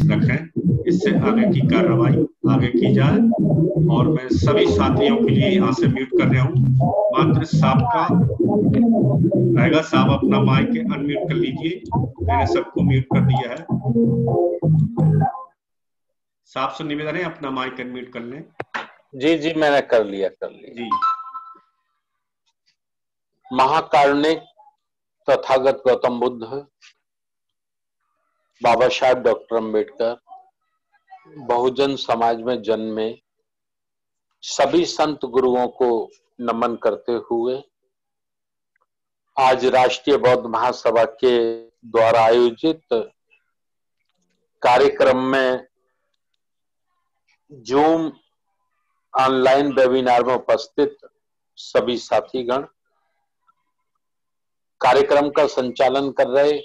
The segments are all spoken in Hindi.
रखें, इससे आगे की कार्रवाई आगे की जाए। और मैं सभी साथियों के लिए यहाँ से म्यूट कर रहा हूँ। मात्र साहब का रहेगा, साहब अपना माइक अनम्यूट कर लीजिए। मैंने सबको म्यूट कर दिया है। साहब से निवेदन है अपना माइक अनम्यूट कर लें। जी जी, मैंने कर लिया जी। महाकारुणिक तथागत गौतम बुद्ध, बाबा साहब डॉक्टर अंबेडकर, बहुजन समाज में जन्मे सभी संत गुरुओं को नमन करते हुए आज राष्ट्रीय बौद्ध महासभा के द्वारा आयोजित कार्यक्रम में जूम ऑनलाइन वेबिनार में उपस्थित सभी साथीगण, कार्यक्रम का संचालन कर रहे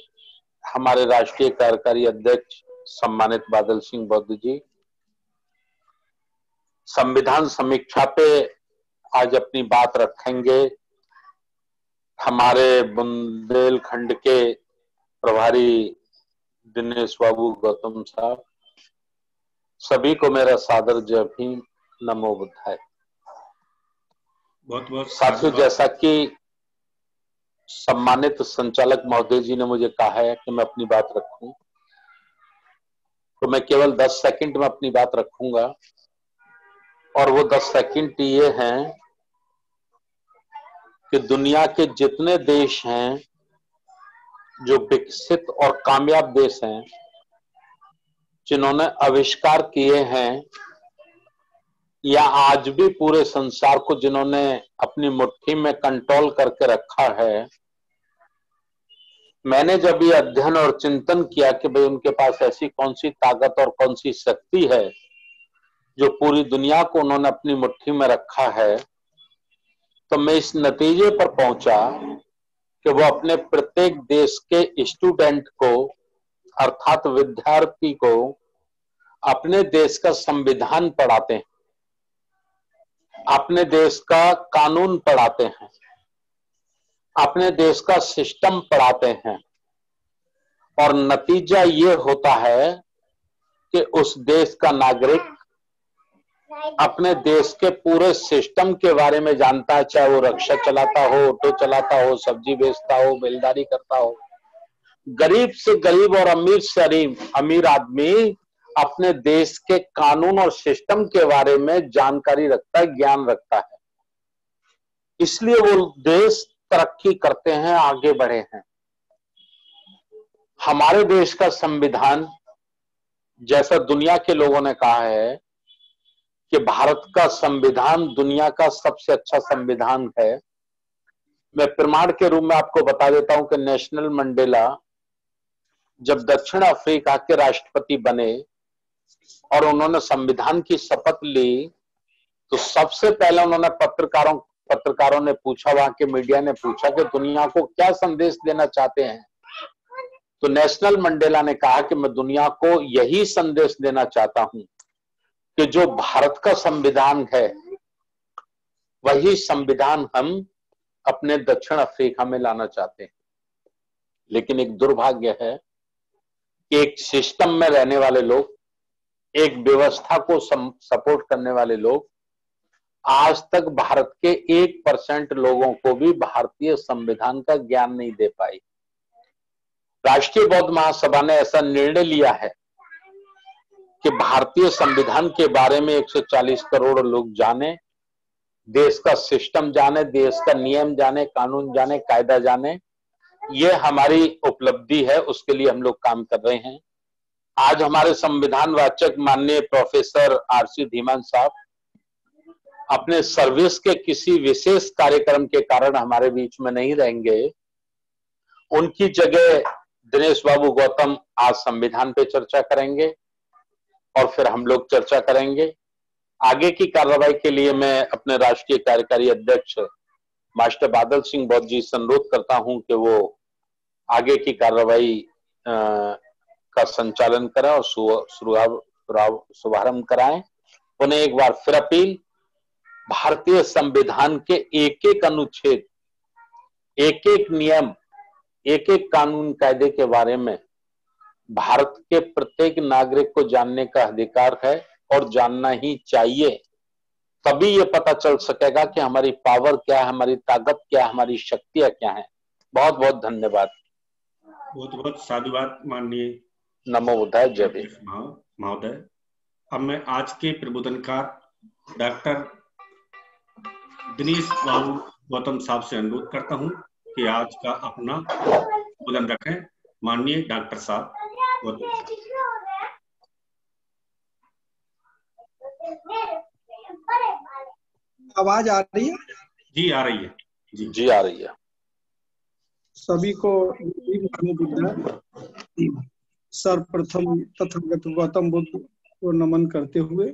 हमारे राष्ट्रीय कार्यकारी अध्यक्ष सम्मानित बादल सिंह बौद्ध जी, संविधान समीक्षा पे आज अपनी बात रखेंगे हमारे बुंदेलखंड के प्रभारी दिनेश बाबू गौतम साहब। सभी को मेरा सादर जय भीम, नमो बुद्धाय। बहुत बहुत साथियों, जैसा कि सम्मानित संचालक महोदय जी ने मुझे कहा है कि मैं अपनी बात रखूं, तो मैं केवल 10 सेकंड में अपनी बात रखूंगा। और वो 10 सेकंड ये हैं कि दुनिया के जितने देश हैं जो विकसित और कामयाब देश हैं, जिन्होंने आविष्कार किए हैं या आज भी पूरे संसार को जिन्होंने अपनी मुट्ठी में कंट्रोल करके रखा है, मैंने जब ये अध्ययन और चिंतन किया कि भाई उनके पास ऐसी कौन सी ताकत और कौन सी शक्ति है जो पूरी दुनिया को उन्होंने अपनी मुट्ठी में रखा है, तो मैं इस नतीजे पर पहुंचा कि वो अपने प्रत्येक देश के स्टूडेंट को अर्थात विद्यार्थी को अपने देश का संविधान पढ़ाते हैं, अपने देश का कानून पढ़ाते हैं, अपने देश का सिस्टम पढ़ाते हैं। और नतीजा ये होता है कि उस देश का नागरिक अपने देश के पूरे सिस्टम के बारे में जानता है, चाहे वो रिक्शा चलाता हो, ऑटो चलाता हो, सब्जी बेचता हो, बेलदारी करता हो। गरीब से गरीब और अमीर से अमीर आदमी अपने देश के कानून और सिस्टम के बारे में जानकारी रखता है, ज्ञान रखता है। इसलिए वो देश तरक्की करते हैं, आगे बढ़े हैं। हमारे देश का संविधान, जैसा दुनिया के लोगों ने कहा है कि भारत का संविधान दुनिया का सबसे अच्छा संविधान है, मैं प्रमाण के रूप में आपको बता देता हूं कि नेशनल मंडेला जब दक्षिण अफ्रीका के राष्ट्रपति बने और उन्होंने संविधान की शपथ ली, तो सबसे पहले उन्होंने पत्रकारों ने पूछा, वहां के मीडिया ने पूछा कि दुनिया को क्या संदेश देना चाहते हैं। तो नेशनल मंडेला ने कहा कि मैं दुनिया को यही संदेश देना चाहता हूं कि जो भारत का संविधान है वही संविधान हम अपने दक्षिण अफ्रीका में लाना चाहते हैं। लेकिन एक दुर्भाग्य है कि एक सिस्टम में रहने वाले लोग, एक व्यवस्था को सपोर्ट करने वाले लोग आज तक भारत के 1% लोगों को भी भारतीय संविधान का ज्ञान नहीं दे पाई। राष्ट्रीय बौद्ध महासभा ने ऐसा निर्णय लिया है कि भारतीय संविधान के बारे में 140 करोड़ लोग जाने, देश का सिस्टम जाने, देश का नियम जाने, कानून जाने, कायदा जाने। ये हमारी उपलब्धि है, उसके लिए हम लोग काम कर रहे हैं। आज हमारे संविधान वाचक माननीय प्रोफेसर आरसी धीमान साहब अपने सर्विस के किसी विशेष कार्यक्रम के कारण हमारे बीच में नहीं रहेंगे। उनकी जगह दिनेश बाबू गौतम आज संविधान पे चर्चा करेंगे और फिर हम लोग चर्चा करेंगे। आगे की कार्रवाई के लिए मैं अपने राष्ट्रीय कार्यकारी अध्यक्ष मास्टर बादल सिंह बौद्ध जी से अनुरोध करता हूं कि वो आगे की कार्रवाई का संचालन करें और शुभारंभ कराएं। उन्हें एक बार फिर अपील, भारतीय संविधान के एक एक अनुच्छेद, एक एक नियम, एक एक कानून कायदे के बारे में भारत के प्रत्येक नागरिक को जानने का अधिकार है और जानना ही चाहिए। तभी ये पता चल सकेगा कि हमारी पावर क्या है, हमारी ताकत क्या है, हमारी शक्तियां क्या है। बहुत बहुत धन्यवाद। बहुत बहुत साधुवाद माननीय नमो बुद्धाय, जय भीम महोदय। अब मैं आज के प्रबोधनकार डॉक्टर दिनेश बाबू गौतम साहब से अनुरोध करता हूं कि आज का अपना प्रबोधन रखें। माननीय डॉक्टर साहब गौतम साहब। आवाज आ रही है? जी आ रही है। जी आ रही है। सभी को नमो बुद्धाय। सर्वप्रथम तथागत गौतम बुद्ध को नमन करते हुए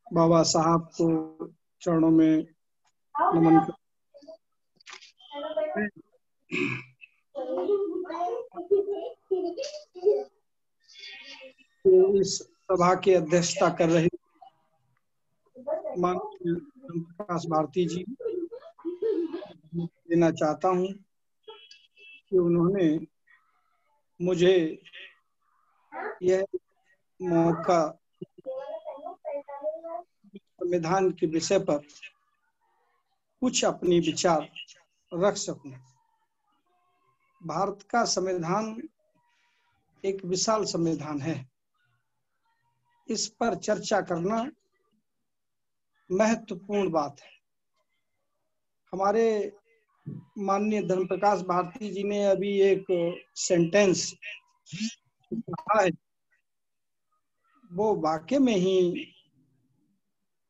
बाबा साहब को चरणों में नमन करते तो इस सभा की अध्यक्षता कर रहे माननीय प्रकाश भारती जी देना चाहता हूं कि उन्होंने मुझे यह मौका संविधान के विषय पर कुछ अपनी विचार रख सकूं। भारत का संविधान एक विशाल संविधान है। इस पर चर्चा करना महत्वपूर्ण बात है। हमारे माननीय धर्म प्रकाश भारती जी ने अभी एक सेंटेंस कहा है, वो वाकई में ही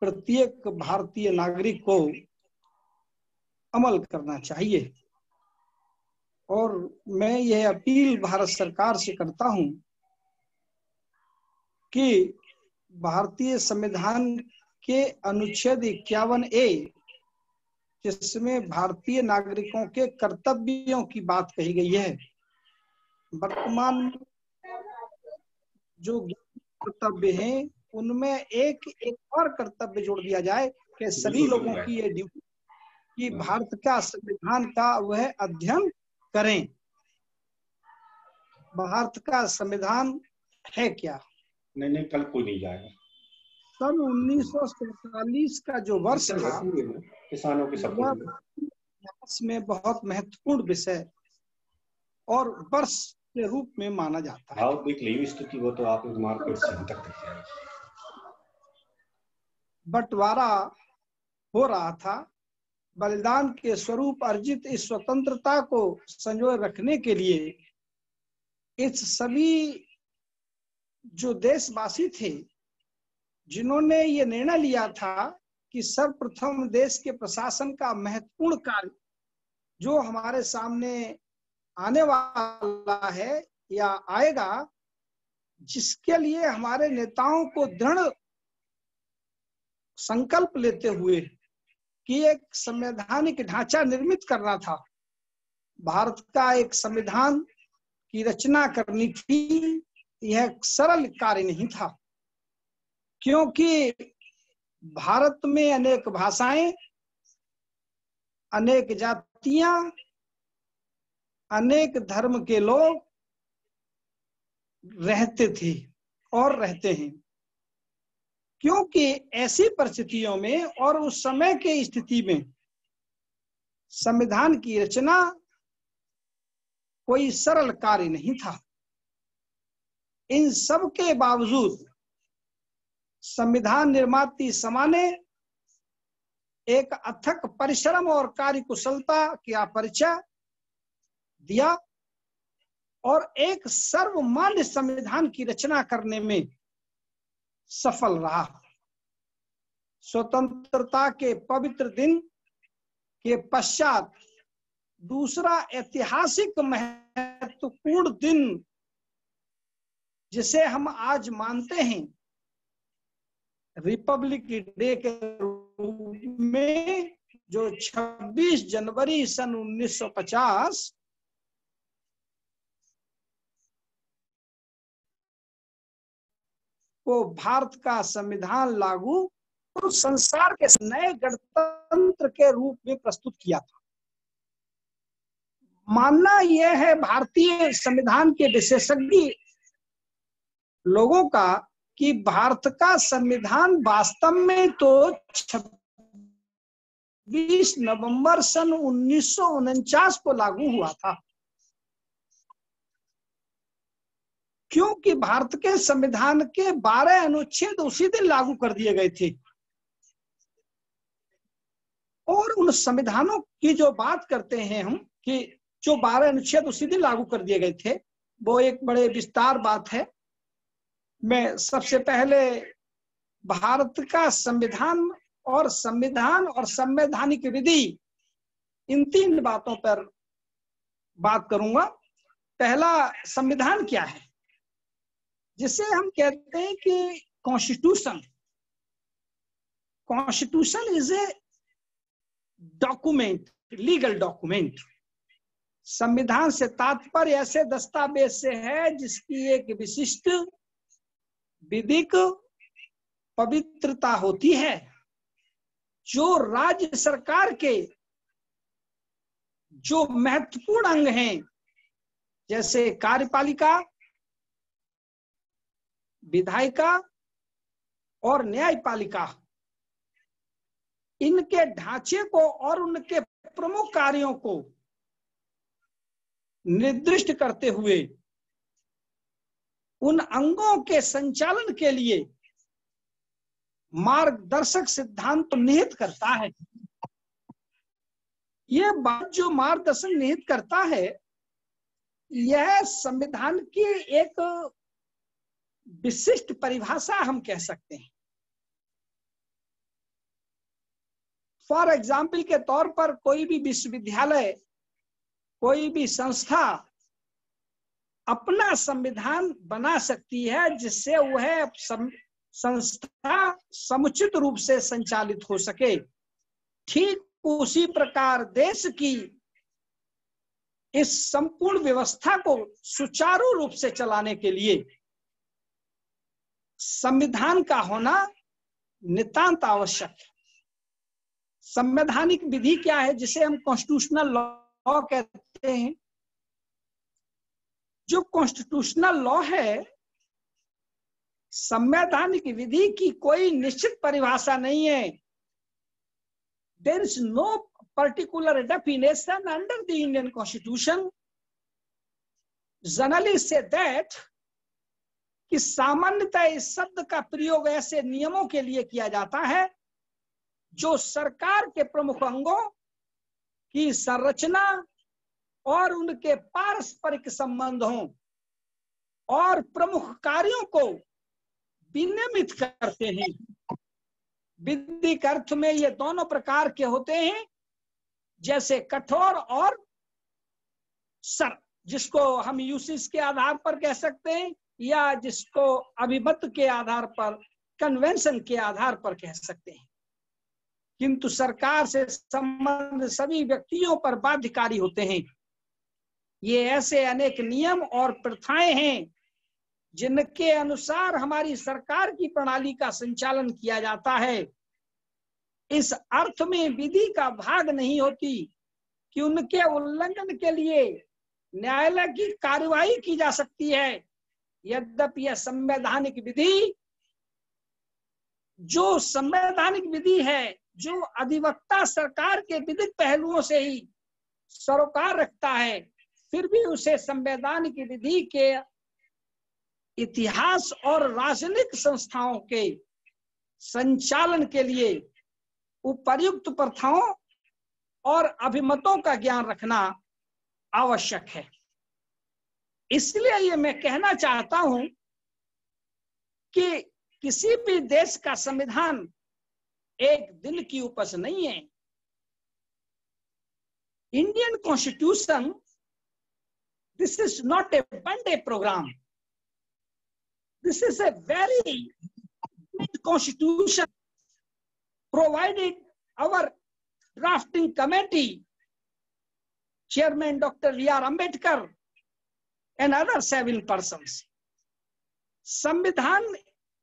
प्रत्येक भारतीय नागरिक को अमल करना चाहिए। और मैं यह अपील भारत सरकार से करता हूं कि भारतीय संविधान के अनुच्छेद 51A, जिसमें भारतीय नागरिकों के कर्तव्यों की बात कही गई है, वर्तमान जो कर्तव्य हैं उनमें एक और कर्तव्य जोड़ दिया जाए कि सभी लोगों की ये ड्यूटी कि भारत का संविधान का वह अध्ययन करें। भारत का संविधान है क्या? नहीं कल कोई नहीं जाएगा। सन 1947 का जो वर्ष था, किसानों के इतिहास में बहुत महत्वपूर्ण विषय और वर्ष के रूप में माना जाता है। वो तो आप मार्केट से तक बंटवारा हो रहा था। बलिदान के स्वरूप अर्जित इस स्वतंत्रता को संजोए रखने के लिए इस सभी जो देशवासी थे, जिन्होंने ये निर्णय लिया था कि सर्वप्रथम देश के प्रशासन का महत्वपूर्ण कार्य जो हमारे सामने आने वाला है या आएगा, जिसके लिए हमारे नेताओं को दृढ़ संकल्प लेते हुए कि एक संवैधानिक ढांचा निर्मित करना था, भारत का एक संविधान की रचना करनी थी। यह सरल कार्य नहीं था, क्योंकि भारत में अनेक भाषाएं, अनेक जातियां, अनेक धर्म के लोग रहते थे और रहते हैं। क्योंकि ऐसी परिस्थितियों में और उस समय के स्थिति में संविधान की रचना कोई सरल कार्य नहीं था। इन सब के बावजूद संविधान निर्माती सभा ने एक अथक परिश्रम और कार्यकुशलता का परिचय दिया और एक सर्वमान्य संविधान की रचना करने में सफल रहा। स्वतंत्रता के पवित्र दिन के पश्चात दूसरा ऐतिहासिक महत्वपूर्ण दिन जिसे हम आज मानते हैं रिपब्लिक डे के रूप में, जो 26 जनवरी सन 1950 को भारत का संविधान लागू और संसार के नए गणतंत्र के रूप में प्रस्तुत किया था। मानना यह है, भारतीय संविधान के विशेषज्ञ लोगों का कि भारत का संविधान वास्तव में तो 26 नवंबर सन 1949 को लागू हुआ था, क्योंकि भारत के संविधान के 12 अनुच्छेद उसी दिन लागू कर दिए गए थे। और उन संविधानों की जो बात करते हैं हम कि जो 12 अनुच्छेद उसी दिन लागू कर दिए गए थे, वो एक बड़े विस्तार बात है। मैं सबसे पहले भारत का संविधान और संवैधानिक विधि, इन 3 बातों पर बात करूंगा। पहला, संविधान क्या है, जिसे हम कहते हैं कि constitution. Constitution is a document, legal document. संविधान से तात्पर्य ऐसे दस्तावेज से है जिसकी एक विशिष्ट विधिक पवित्रता होती है, जो राज्य सरकार के जो महत्वपूर्ण अंग हैं, जैसे कार्यपालिका, विधायिका और न्यायपालिका, इनके ढांचे को और उनके प्रमुख कार्यों को निर्दिष्ट करते हुए उन अंगों के संचालन के लिए मार्गदर्शक सिद्धांत निहित करता है। यह बात जो मार्गदर्शन निहित करता है, यह संविधान की एक विशिष्ट परिभाषा हम कह सकते हैं। फॉर एग्जाम्पल के तौर पर कोई भी विश्वविद्यालय, कोई भी संस्था अपना संविधान बना सकती है, जिससे वह संस्था समुचित रूप से संचालित हो सके। ठीक उसी प्रकार देश की इस संपूर्ण व्यवस्था को सुचारू रूप से चलाने के लिए संविधान का होना नितांत आवश्यक है। संवैधानिक विधि क्या है, जिसे हम कॉन्स्टिट्यूशनल लॉ कहते हैं। जो कॉन्स्टिट्यूशनल लॉ है, संवैधानिक विधि की कोई निश्चित परिभाषा नहीं है। There is no particular definition under the Indian constitution. Generally say that कि सामान्यतः इस शब्द का प्रयोग ऐसे नियमों के लिए किया जाता है जो सरकार के प्रमुख अंगों की संरचना और उनके पारस्परिक संबंधों और प्रमुख कार्यों को विनियमित करते हैं। विधिक अर्थ में ये दोनों प्रकार के होते हैं, जैसे कठोर और सर, जिसको हम यूसेज के आधार पर कह सकते हैं या जिसको अभिमत के आधार पर, कन्वेंशन के आधार पर कह सकते हैं। किंतु सरकार से संबंध सभी व्यक्तियों पर बाध्यकारी होते हैं। ये ऐसे अनेक नियम और प्रथाएं हैं जिनके अनुसार हमारी सरकार की प्रणाली का संचालन किया जाता है। इस अर्थ में विधि का भाग नहीं होती कि उनके उल्लंघन के लिए न्यायालय की कार्यवाही की जा सकती है। यद्यपि यह संवैधानिक विधि, जो संवैधानिक विधि है, जो अधिवक्ता सरकार के विधिक पहलुओं से ही सरोकार रखता है, फिर भी उसे संवैधानिक विधि के इतिहास और राजनीतिक संस्थाओं के संचालन के लिए उपर्युक्त प्रथाओं और अभिमतों का ज्ञान रखना आवश्यक है। इसलिए ये मैं कहना चाहता हूं कि किसी भी देश का संविधान एक दिन की उपज नहीं है। Indian constitution, this is not a one day programme. This is a very good constitution provided our drafting committee, Chairman Dr. B.R. Ambedkar and other 7 persons. संविधान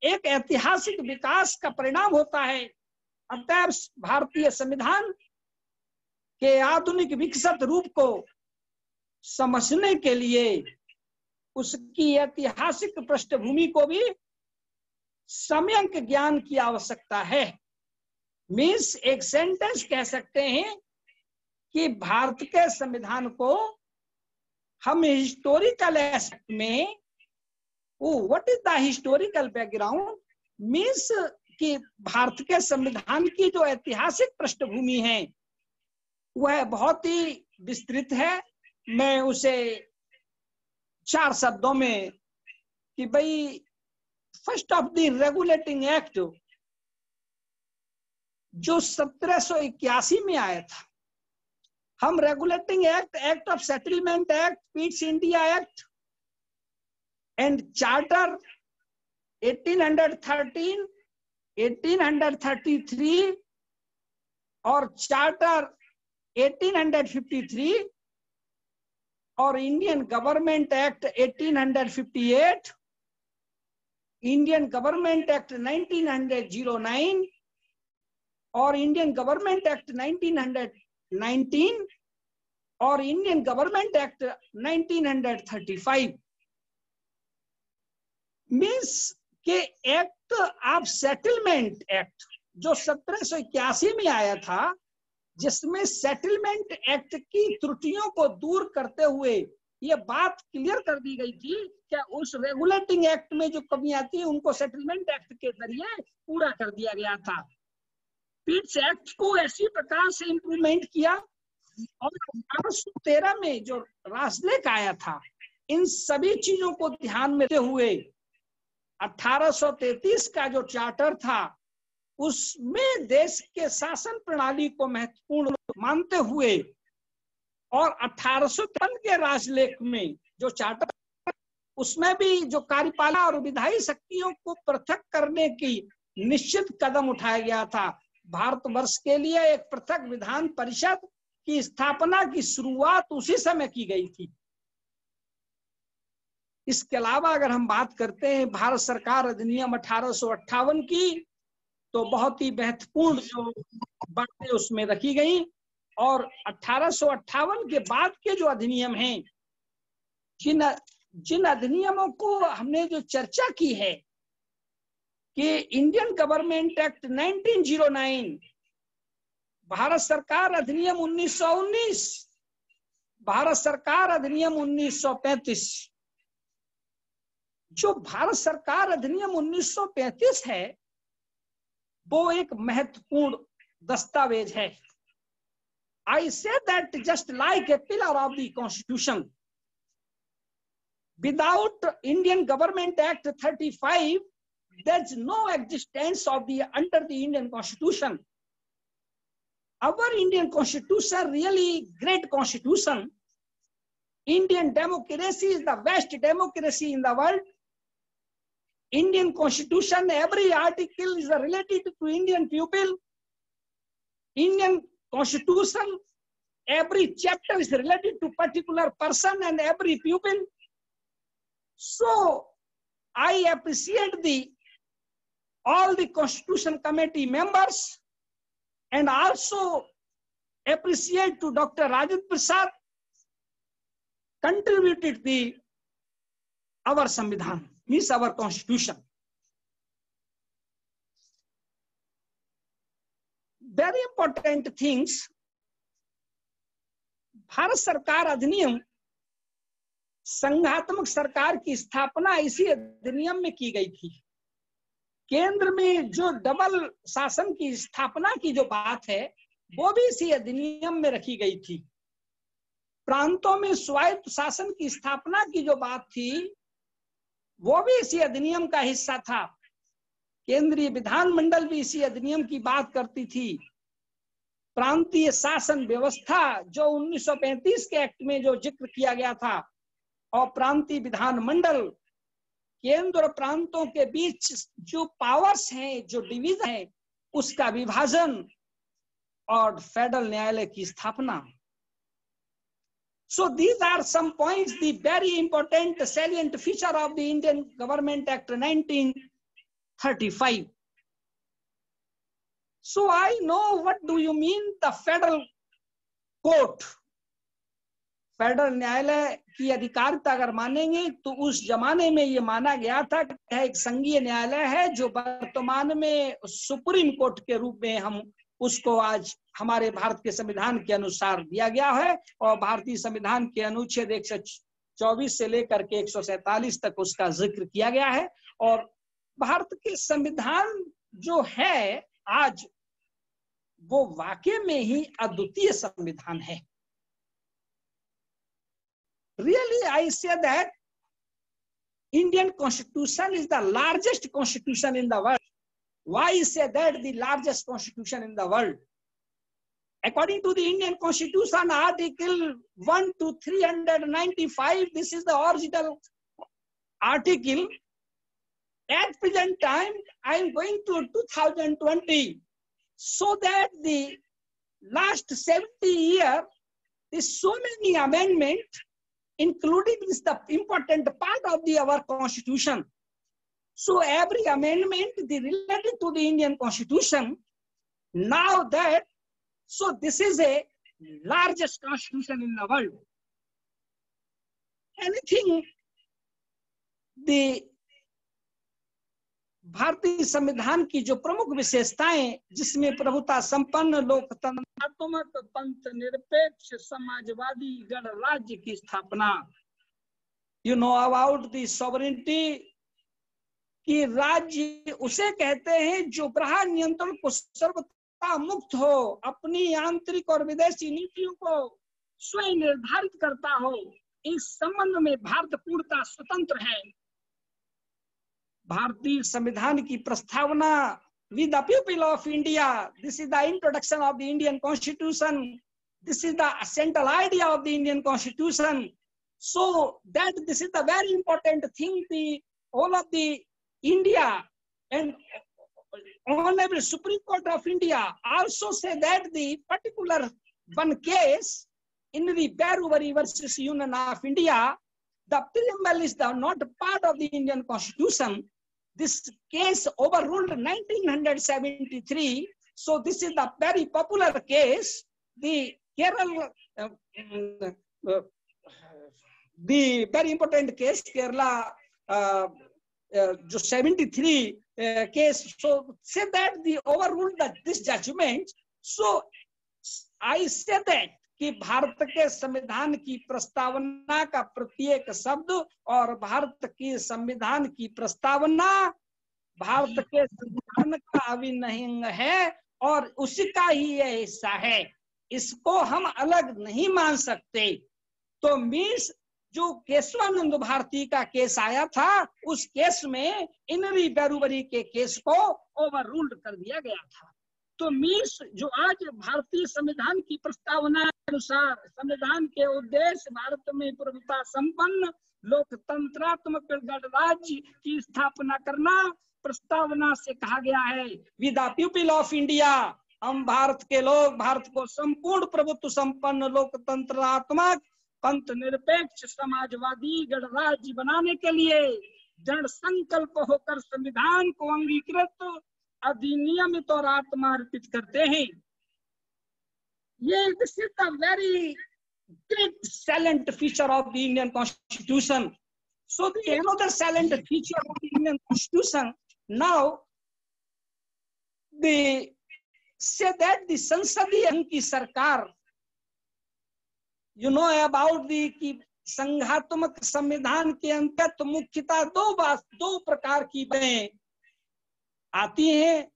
एक ऐतिहासिक विकास का परिणाम होता है। अतएव भारतीय संविधान के आधुनिक विकसित रूप को समझने के लिए उसकी ऐतिहासिक पृष्ठभूमि को भी सम्यक ज्ञान की आवश्यकता है। मीन्स एक सेंटेंस कह सकते हैं कि भारत के संविधान को हम हिस्टोरिकल एस्पेक्ट में, what is the historical background, means कि भारत के संविधान की जो ऐतिहासिक पृष्ठभूमि है वह बहुत ही विस्तृत है। मैं उसे 4 शब्दों में कि भाई first of the regulating act जो 1781 में आया था, हम regulating act, act of settlement act, Pitt's India act and charter 1813, 1833 और चार्टर 1853 और Indian government act 1858, Indian government act 1909 और इंडियन गवर्नमेंट एक्ट 1919 और इंडियन गवर्नमेंट एक्ट 1935 मीन्स के एक्ट ऑफ सेटलमेंट एक्ट जो 1781 में आया था, जिसमें सेटलमेंट एक्ट की त्रुटियों को दूर करते हुए ये बात क्लियर कर दी गई थी कि उस रेगुलेटिंग एक्ट में जो कमियां थी उनको सेटलमेंट एक्ट के जरिए पूरा कर दिया गया था। पीट्स एक्ट को ऐसी प्रकार से इंप्रूवमेंट किया और 1813 में जो राजलेख आया था, इन सभी चीजों को ध्यान में रखते हुए 1833 का जो चार्टर था उसमें देश के शासन प्रणाली को महत्वपूर्ण मानते हुए और 1853 के राजलेख में जो चार्टर, उसमें भी जो कार्यपालिका और विधायी शक्तियों को पृथक करने की निश्चित कदम उठाया गया था। भारतवर्ष के लिए एक पृथक विधान परिषद की स्थापना की शुरुआत उसी समय की गई थी। इसके अलावा अगर हम बात करते हैं भारत सरकार अधिनियम 1858 की, तो बहुत ही महत्वपूर्ण जो बातें उसमें रखी गई और 1858 के बाद के जो अधिनियम हैं, जिन अधिनियमों को हमने जो चर्चा की है कि इंडियन गवर्नमेंट एक्ट 1909, भारत सरकार अधिनियम 1919, भारत सरकार अधिनियम 1935, जो भारत सरकार अधिनियम 1935 है वो एक महत्वपूर्ण दस्तावेज है। I say that just like a pillar of the Constitution, without Indian Government Act 35, there's no existence of the under the Indian Constitution. Our Indian Constitution really great Constitution. Indian democracy is the best democracy in the world. Indian Constitution, every article is related to Indian people. Indian Constitution, every chapter is related to particular person and every pupil. So I appreciate all the Constitution Committee members and also appreciate to Dr. Rajendra Prasad contributed our Samvidhan, means our Constitution. Very important things. Bharat सरकार अधिनियम संघात्मक सरकार की स्थापना इसी अधिनियम में की गई थी। केंद्र में जो डबल शासन की स्थापना की जो बात है वो भी इसी अधिनियम में रखी गई थी। प्रांतों में स्वायत्त शासन की स्थापना की जो बात थी वो भी इसी अधिनियम का हिस्सा था। केंद्रीय विधानमंडल भी इसी अधिनियम की बात करती थी। प्रांतीय शासन व्यवस्था जो 1935 के एक्ट में जो जिक्र किया गया था और प्रांतीय विधानमंडल, केंद्र और प्रांतों के बीच जो पावर्स हैं, जो डिवीजन है, उसका विभाजन और फेडरल न्यायालय की स्थापना। So these are some points, the very important salient feature of the Indian Government Act 1935. So I know what do you mean the federal court. Federal न्यायालय की अधिकारिता अगर मानेंगे तो उस जमाने में ये माना गया था कि यह एक संघीय न्यायालय है, जो वर्तमान में सुप्रीम कोर्ट के रूप में हम उसको आज हमारे भारत के संविधान के अनुसार दिया गया है। और भारतीय संविधान के अनुच्छेद 124 से लेकर के 147 तक उसका जिक्र किया गया है। और भारत के संविधान जो है आज, वो वाकई में ही अद्वितीय संविधान है। Really, I say that Indian Constitution is the largest constitution in the world. Why I say that the largest constitution in the world? According to the Indian Constitution, Article 1 to 395, this is the original article. At present time, I am going to 2020, so that the last 70 years, there's so many amendments, including this the important part of our constitution. So every amendment related to the Indian Constitution. Now that, so this is a largest constitution in the world. Anything the भारतीय संविधान की जो प्रमुख विशेषताएं, जिसमें प्रभुता संपन्न, लोकतंत्रात्मक, पंथ निरपेक्ष, समाजवादी गणराज्य की स्थापना। You know about the sovereignty कि राज्य उसे कहते हैं जो बाह्य नियंत्रण को सर्वथा मुक्त हो, अपनी आंतरिक और विदेशी नीतियों को स्वयं निर्धारित करता हो। इस संबंध में भारत पूर्णतः स्वतंत्र है। भारतीय संविधान की प्रस्तावना, with the people of India, this is the introduction of the Indian Constitution, this is the central idea of the Indian Constitution. So that this is the very important thing, the all of the India and Honorable Supreme Court of India also say that the particular one case in the Barubari versus Union of India, the preamble is not part of the Indian Constitution. This case overruled 1973. So this is the very popular case. The Kerala, the very important case, Kerala, जो 73 case. So say that the overruled this judgment. So I say that कि भारत के संविधान की प्रस्तावना का प्रत्येक शब्द और भारत की संविधान की प्रस्तावना भारत के संविधान का अभिन्न है और उसी का ही यह हिस्सा है। इसको हम अलग नहीं मान सकते। तो मीन्स जो केशवानंद भारती का केस आया था, उस केस में इनरी बैरूबरी के केस को ओवररूल्ड कर दिया गया था। तो मीन्स जो आज भारतीय संविधान की प्रस्तावना अनुसार संविधान के उद्देश्य भारत में प्रभुता संपन्न लोकतंत्रात्मक गणराज्य की स्थापना करना प्रस्तावना से कहा गया है। With the people of India, हम भारत के लोग भारत को संपूर्ण प्रभुत्व संपन्न लोकतंत्रात्मक पंथ निरपेक्ष समाजवादी गणराज्य बनाने के लिए दृढ़ संकल्प होकर संविधान को अंगीकृत अधिनियमित और आत्मार्पित करते हैं। ये this is the very great salient feature of the Indian Constitution. So the another salient feature of the Indian Constitution, now they say that the संसदीय की सरकार, you know about the कि संघात्मक संविधान के अंतर्गत मुख्यतः दो प्रकार की बातें आती हैं,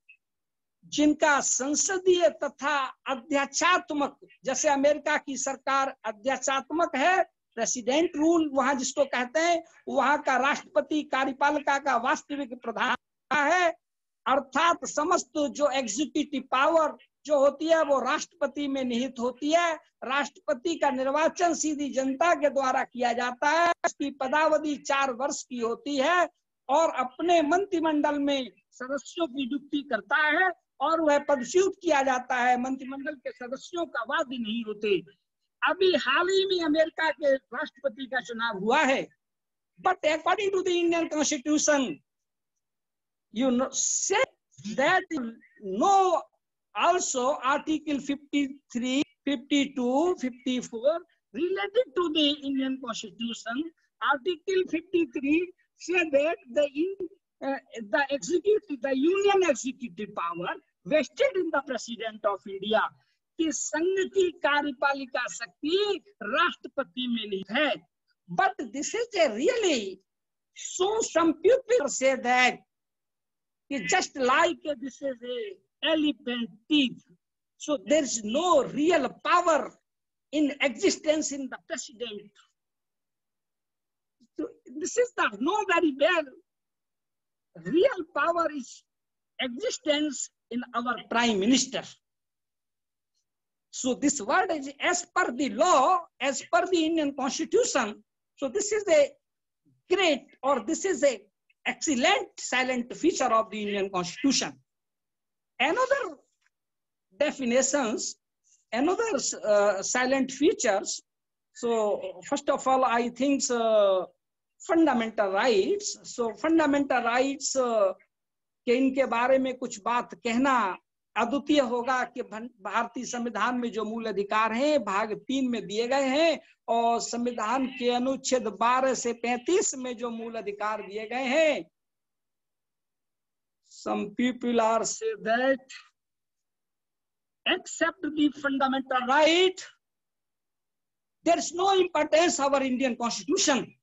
जिनका संसदीय तथा अध्यक्षात्मक, जैसे अमेरिका की सरकार अध्यक्षात्मक है, प्रेसिडेंट रूल वहां जिसको कहते हैं, वहां का राष्ट्रपति कार्यपालिका का वास्तविक प्रधान है, अर्थात समस्त जो एग्जीक्यूटिव पावर जो होती है वो राष्ट्रपति में निहित होती है। राष्ट्रपति का निर्वाचन सीधी जनता के द्वारा किया जाता है। इसकी पदावधि 4 वर्ष की होती है और अपने मंत्रिमंडल में सदस्यों की नियुक्ति करता है और वह पदच्युत किया जाता है। मंत्रिमंडल के सदस्यों का वाद नहीं होते। अभी हाल ही में अमेरिका के राष्ट्रपति का चुनाव हुआ है, but according to the Indian constitution you know say that no also article 53, 52, 54 related to the Indian Constitution, Article 53 says that the Union executive power vested in the President of India, कि संघ की कार्यपालिका शक्ति राष्ट्रपति में निहित है. But this is a really, so some people say that just like this is a elephant teeth, so there is no real power in existence in the president. So this is the no very well. Real power is existence in our prime minister. So this word is as per the law, as per the Indian Constitution. So this is a great, or this is a excellent silent feature of the Indian Constitution. Another definitions, another silent features. So first of all, I think fundamental rights. So fundamental rights के इनके बारे में कुछ बात कहना अद्वितीय होगा कि भारतीय संविधान में जो मूल अधिकार हैं भाग 3 में दिए गए हैं और संविधान के अनुच्छेद 12 से 35 में जो मूल अधिकार दिए गए हैं. Some people are say that except the fundamental right, there is no importance of our Indian Constitution.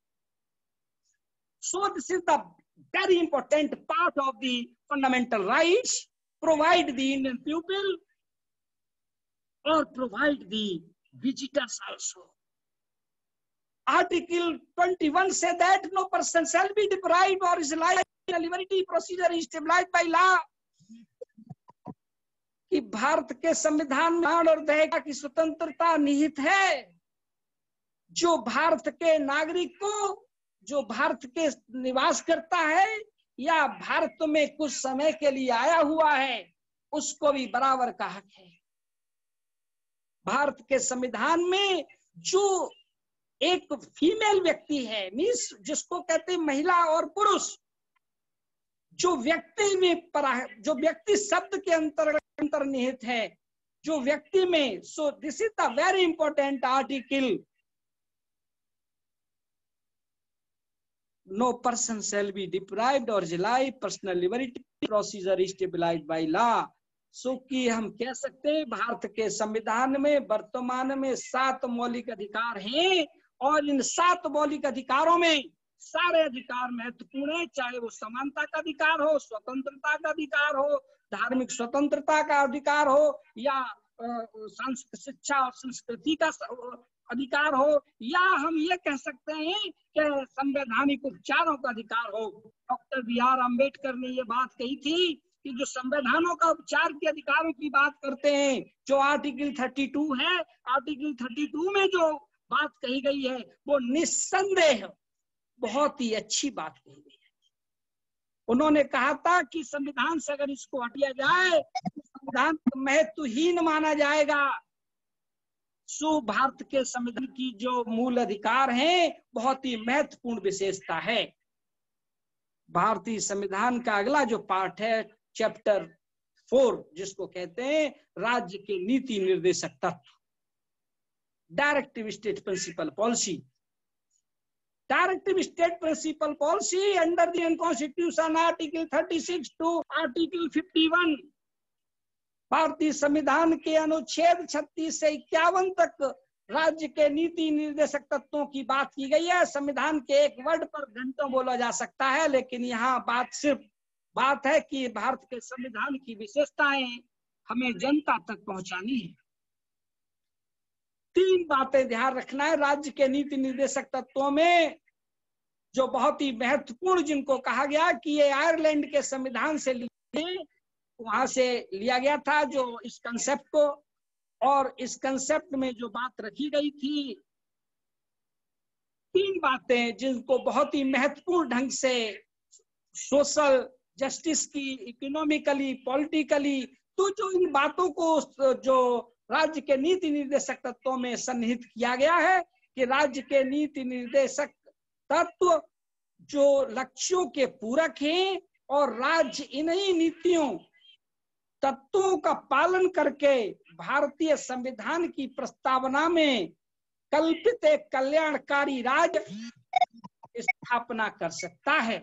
So this is the very important part of the fundamental rights. Provide the Indian people or provide the visitors also. Article 21 says that no person shall be deprived or his life or liberty procedure is established by law. कि भारत के संविधान में और दया की स्वतंत्रता निहित है. जो भारत के नागरिक को, जो भारत के निवास करता है या भारत में कुछ समय के लिए आया हुआ है, उसको भी बराबर का हक है. भारत के संविधान में जो एक फीमेल व्यक्ति है, मीन्स जिसको कहते हैं महिला और पुरुष, जो व्यक्ति में जो व्यक्ति शब्द के अंतर्निहित है, जो व्यक्ति में, सो this is the very important article. No person shall be deprived or his life, personal liberty, procedure is established by law. So कि हम कह सकते हैं भारत के संविधान में वर्तमान में 7 मौलिक अधिकार हैं और इन 7 मौलिक अधिकारों में सारे अधिकार महत्वपूर्ण है, चाहे वो समानता का अधिकार हो, स्वतंत्रता का अधिकार हो, धार्मिक स्वतंत्रता का अधिकार हो, या शिक्षा और संस्कृति का अधिकार हो, या हम ये कह सकते हैं कि संवैधानिक उपचारों का अधिकार हो. Doctor B R. अम्बेडकर ने ये बात कही थी कि जो संवैधानों का उपचार के अधिकारों की बात करते हैं, जो आर्टिकल 32 है, आर्टिकल 32 में जो बात कही गई है वो निस्संदेह बहुत ही अच्छी बात कही गई है. उन्होंने कहा था कि संविधान से अगर इसको हटिया जाए तो संविधान महत्वहीन माना जाएगा. सो भारत के संविधान की जो मूल अधिकार हैं बहुत ही महत्वपूर्ण विशेषता है. भारतीय संविधान का अगला जो पार्ट है चैप्टर 4, जिसको कहते हैं राज्य के नीति निर्देशक तत्व, directive state principle policy. Directive state principle policy under the Indian constitution article 36 to article 51, भारतीय संविधान के अनुच्छेद 36 से 51 तक राज्य के नीति निर्देशक तत्वों की बात की गई है. संविधान के एक वर्ड पर घंटों बोला जा सकता है, लेकिन यहाँ सिर्फ बात है कि भारत के संविधान की विशेषताएं हमें जनता तक पहुंचानी है. 3 बातें ध्यान रखना है राज्य के नीति निर्देशक तत्वों में, जो बहुत ही महत्वपूर्ण, जिनको कहा गया कि ये आयरलैंड के संविधान से वहां से लिया गया था जो इस कंसेप्ट को, और इस कंसेप्ट में जो बात रखी गई थी 3 बातें जिनको बहुत ही महत्वपूर्ण ढंग से सोशल जस्टिस की, इकोनॉमिकली, पॉलिटिकली, तो जो इन बातों को जो राज्य के नीति निर्देशक तत्वों में सन्निहित किया गया है कि राज्य के नीति निर्देशक तत्व जो लक्ष्यों के पूरक हैं और राज्य इन्हीं नीतियों तत्वों का पालन करके भारतीय संविधान की प्रस्तावना में कल्पित एक कल्याणकारी राज्य स्थापना कर सकता है।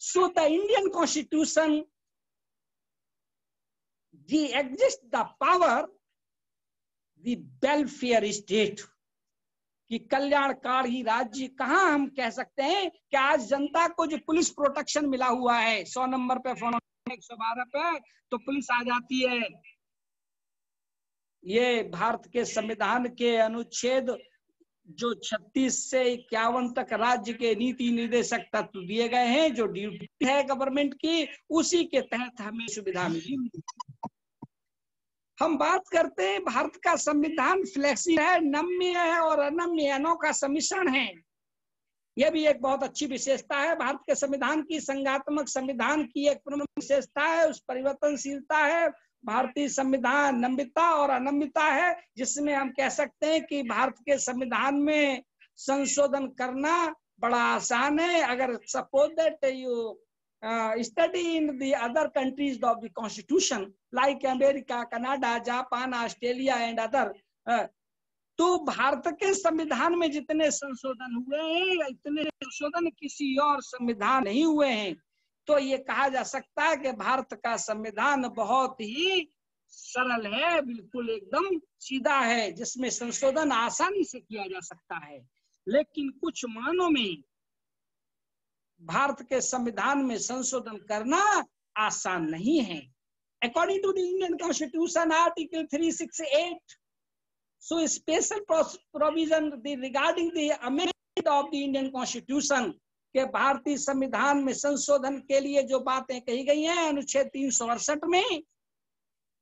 So the Indian constitution the exist the power the welfare state, कि कल्याणकारी राज्य कहां हम कह सकते हैं कि आज जनता को जो पुलिस प्रोटेक्शन मिला हुआ है, 100 नंबर पे फोन 112 पे तो पुलिस आ जाती है। ये भारत के संविधान के अनुच्छेद जो 36 से 51 तक राज्य के नीति निर्देशक तत्व दिए गए हैं, जो ड्यूटी है गवर्नमेंट की, उसी के तहत हमें सुविधा मिली। हम बात करते हैं भारत का संविधान फ्लेक्सिबल है, नम्य है और अनम्य अनोखा सम्मिश्रण है। यह भी एक बहुत अच्छी विशेषता है भारत के संविधान की। संघात्मक संविधान की एक प्रमुख विशेषता है उस परिवर्तनशीलता है। भारतीय संविधान नम्यता और अनम्यता है, जिसमें हम कह सकते हैं कि भारत के संविधान में संशोधन करना बड़ा आसान है। अगर suppose that you study in the other countries of the constitution like America, Canada, Japan, Australia and other, तो भारत के संविधान में जितने संशोधन हुए हैं इतने संशोधन किसी और संविधान नहीं हुए हैं। तो ये कहा जा सकता है कि भारत का संविधान बहुत ही सरल है, बिल्कुल एकदम सीधा है, जिसमें संशोधन आसानी से किया जा सकता है। लेकिन कुछ मानों में भारत के संविधान में संशोधन करना आसान नहीं है। According to the Indian constitution article 368, so special provision regarding the amendment of the Indian constitution, के भारतीय संविधान में संशोधन के लिए जो बातें कही गई हैं अनुच्छेद 368 में,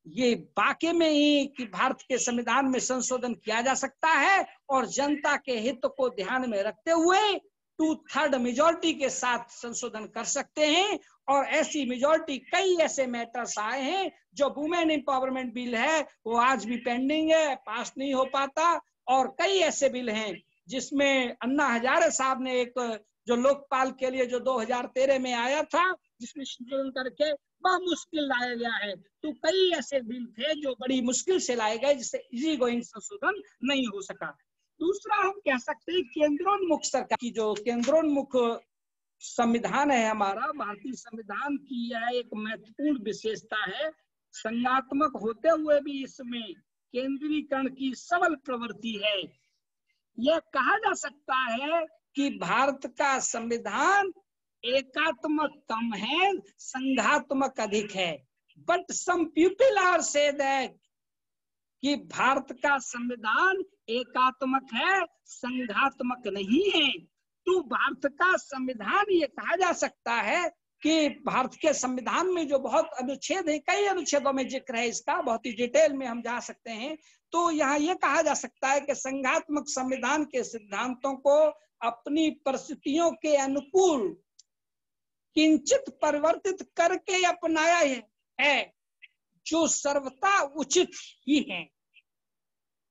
ये वाकई में ही कि भारत के संविधान में संशोधन किया जा सकता है और जनता के हित को ध्यान में रखते हुए 2/3 मेजोरिटी के साथ संशोधन कर सकते हैं। और ऐसी मेजोरिटी कई ऐसे मैटर्स आए हैं जो वुमेन एम्पावरमेंट बिल है वो आज भी पेंडिंग है, पास नहीं हो पाता। और कई ऐसे बिल हैं जिसमें अन्ना हजारे साहब ने एक जो लोकपाल के लिए जो 2013 में आया था, जिसमें संशोधन करके बहुत मुश्किल लाया गया है। तो कई ऐसे बिल थे जो बड़ी मुश्किल से लाए गए, जिससे इजी गोइंग संशोधन नहीं हो सका। दूसरा हम कह सकते हैं केंद्रोन्मुख सरकार की, जो केंद्रोन्मुख संविधान है हमारा भारतीय संविधान की, यह एक महत्वपूर्ण विशेषता है। संघात्मक होते हुए भी इसमें केंद्रीकरण की सबल प्रवृत्ति है। यह कहा जा सकता है कि भारत का संविधान एकात्मक कम है, संघात्मक अधिक है। But some people are say that कि भारत का संविधान एकात्मक है, संघात्मक नहीं है। तो भारत का संविधान ये कहा जा सकता है कि भारत के संविधान में जो बहुत अनुच्छेद है, कई अनुच्छेदों में जिक्र है इसका, बहुत ही डिटेल में हम जा सकते हैं। तो यहाँ ये कहा जा सकता है कि संघात्मक संविधान के सिद्धांतों को अपनी परिस्थितियों के अनुकूल किंचित परिवर्तित करके अपनाया है, जो सर्वथा उचित ही है।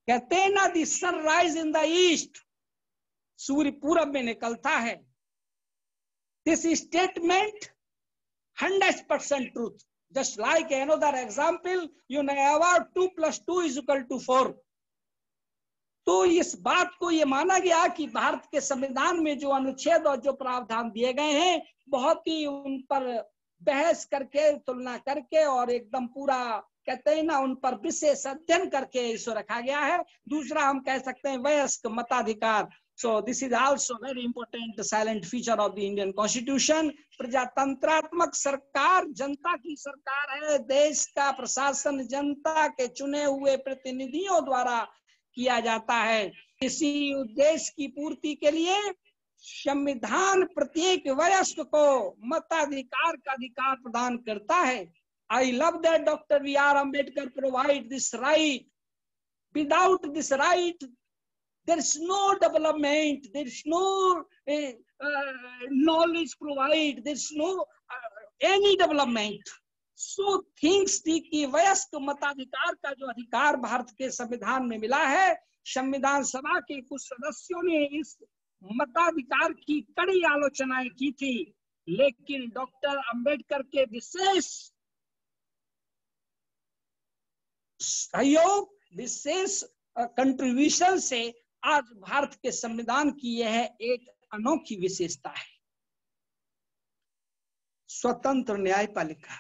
कहते हैं ना, the sunrise in the east, सूर्य पूरब में निकलता है। This statement 100% truth, just like another example, you never 2 + 2 = 4। तो इस बात को ये माना गया कि भारत के संविधान में जो अनुच्छेद और जो प्रावधान दिए गए हैं, बहुत ही उन पर बहस करके, तुलना करके और एकदम पूरा कहते हैं ना उन पर विशेष अध्ययन करके इसको रखा गया है। दूसरा हम कह सकते हैं वयस्क मताधिकार। So this is also very important silent feature of the Indian constitution. प्रजातंत्रात्मक सरकार जनता की सरकार है। देश का प्रशासन जनता के चुने हुए प्रतिनिधियों द्वारा किया जाता है। इसी उद्देश्य की पूर्ति के लिए संविधान प्रत्येक वयस्क को मताधिकार का अधिकार प्रदान करता है। I love that Dr. B.R. Ambedkar provide this right. Without this right, there is no development, there is no knowledge provide, there is no any development. So things कि वयस्क मताधिकार का जो अधिकार भारत के संविधान में मिला है, संविधान सभा के कुछ सदस्यों ने इस मताधिकार की कड़ी आलोचनाएं की थी, लेकिन डॉक्टर अंबेडकर के विशेष सहयोग, विशेष कंट्रीब्यूशन से आज भारत के संविधान की यह एक अनोखी विशेषता है, स्वतंत्र न्यायपालिका।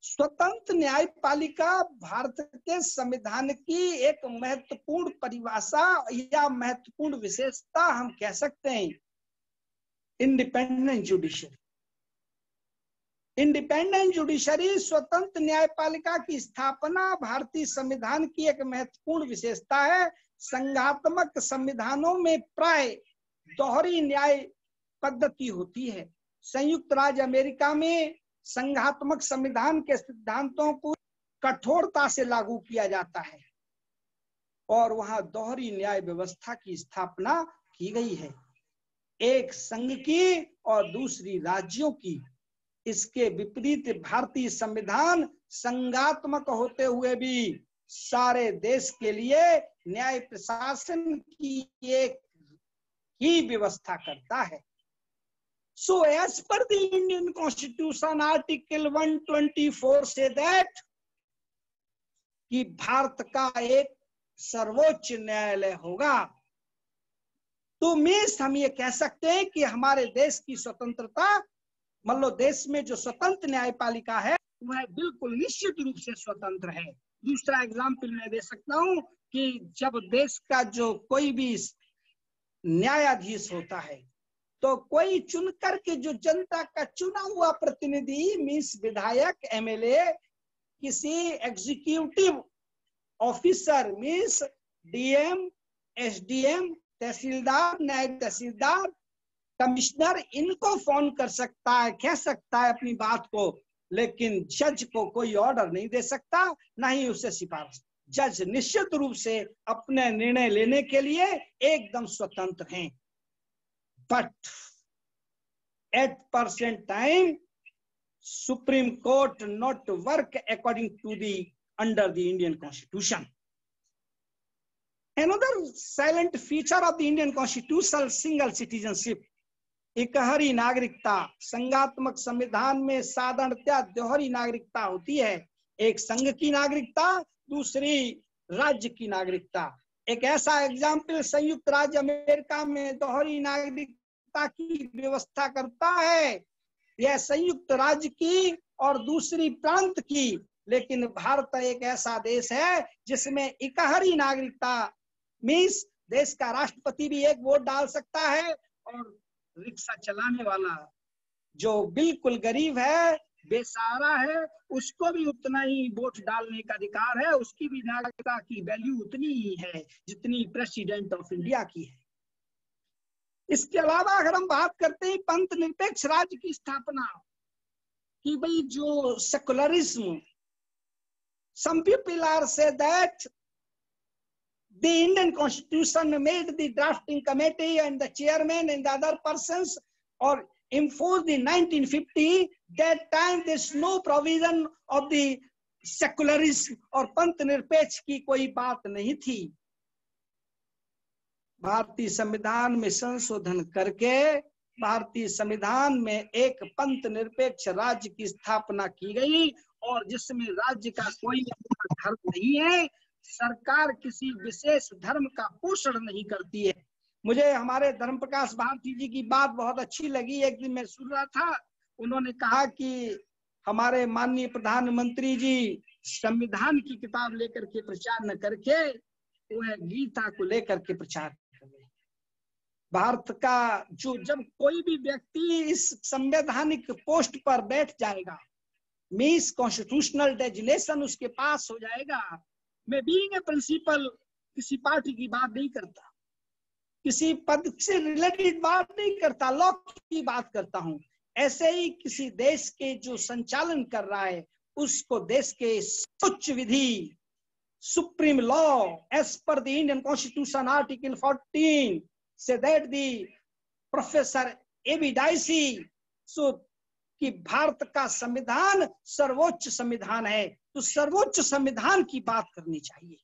स्वतंत्र न्यायपालिका भारत के संविधान की एक महत्वपूर्ण परिभाषा या महत्वपूर्ण विशेषता हम कह सकते हैं। इंडिपेंडेंट जुडिशरी, इंडिपेंडेंट जुडिशरी, स्वतंत्र न्यायपालिका की स्थापना भारतीय संविधान की एक महत्वपूर्ण विशेषता है। संघात्मक संविधानों में प्राय दोहरी न्याय पद्धति होती है। संयुक्त राज्य अमेरिका में संघात्मक संविधान के सिद्धांतों को कठोरता से लागू किया जाता है और वहां दोहरी न्याय व्यवस्था की स्थापना की गई है, एक संघ की और दूसरी राज्यों की। इसके विपरीत भारतीय संविधान संघात्मक होते हुए भी सारे देश के लिए न्याय प्रशासन की एक ही व्यवस्था करता है। So as per the Indian Constitution, Article 124 say that कि भारत का एक सर्वोच्च न्यायालय होगा। तो मीन्स हम ये कह सकते हैं कि हमारे देश की स्वतंत्रता, मतलब देश में जो स्वतंत्र न्यायपालिका है वह बिल्कुल निश्चित रूप से स्वतंत्र है। दूसरा एग्जाम्पल मैं दे सकता हूं कि जब देश का जो कोई भी न्यायाधीश होता है तो कोई चुनकर के जो जनता का चुना हुआ प्रतिनिधि मीन्स विधायक, एमएलए, किसी executive officer means DM, SDM, तहसीलदार, नायब तहसीलदार, कमिश्नर, इनको फोन कर सकता है, कह सकता है अपनी बात को, लेकिन जज को कोई ऑर्डर नहीं दे सकता, ना ही उसे सिफारिश। जज निश्चित रूप से अपने निर्णय लेने के लिए एकदम स्वतंत्र हैं। But at present time, Supreme Court not work according to the under the Indian Constitution. Another silent feature of the Indian Constitution, single citizenship, Ekahari नागरिकता। संघात्मक संविधान में साधारणतः दोहरी नागरिकता होती है, एक संघ की नागरिकता, दूसरी राज्य की नागरिकता। एक ऐसा एग्जाम्पल संयुक्त राज्य अमेरिका में दोहरी नागरिकता की व्यवस्था करता है, यह संयुक्त राज्य की और दूसरी प्रांत की। लेकिन भारत एक ऐसा देश है जिसमें एकहरी नागरिकता मीन्स देश का राष्ट्रपति भी एक वोट डाल सकता है और रिक्शा चलाने वाला जो बिल्कुल गरीब है, बेसहारा है, उसको भी उतना ही वोट डालने का अधिकार है। उसकी भी नागरिकता की वैल्यू उतनी ही है जितनी प्रेसिडेंट ऑफ इंडिया की है। इसके अलावा अगर हम बात करते हैं पंथ निरपेक्ष राज्य की स्थापना कि भाई जो secularism, some people are say that the Indian Constitution made the drafting committee and the chairman and the other persons or enforced in 1950, that time there's no provision of the secularism और पंथ निरपेक्ष की कोई बात नहीं थी। भारतीय संविधान में संशोधन करके भारतीय संविधान में एक पंथ निरपेक्ष राज्य की स्थापना की गई और जिसमें राज्य का कोई धर्म नहीं है, सरकार किसी विशेष धर्म का पोषण नहीं करती है। मुझे हमारे धर्म प्रकाश भारती जी की बात बहुत अच्छी लगी। एक दिन मैं सुन रहा था, उन्होंने कहा कि हमारे माननीय प्रधानमंत्री जी संविधान की किताब लेकर के प्रचार न करके वह गीता को लेकर के प्रचार कर रहे। भारत का जो जब कोई भी व्यक्ति इस संवैधानिक पोस्ट पर बैठ जाएगा, मीन्स कॉन्स्टिट्यूशनल डेजिग्नेशन उसके पास हो जाएगा, मैं बीइंग ए प्रिंसिपल किसी पार्टी की बात नहीं करता, किसी पद से रिलेटेड बात नहीं करता, लॉ की बात करता हूं। ऐसे ही किसी देश के जो संचालन कर रहा है उसको देश के उच्च विधि, supreme law as per the Indian constitution article 14 से that the professor AB Dicey so कि भारत का संविधान सर्वोच्च संविधान है, तो सर्वोच्च संविधान की बात करनी चाहिए।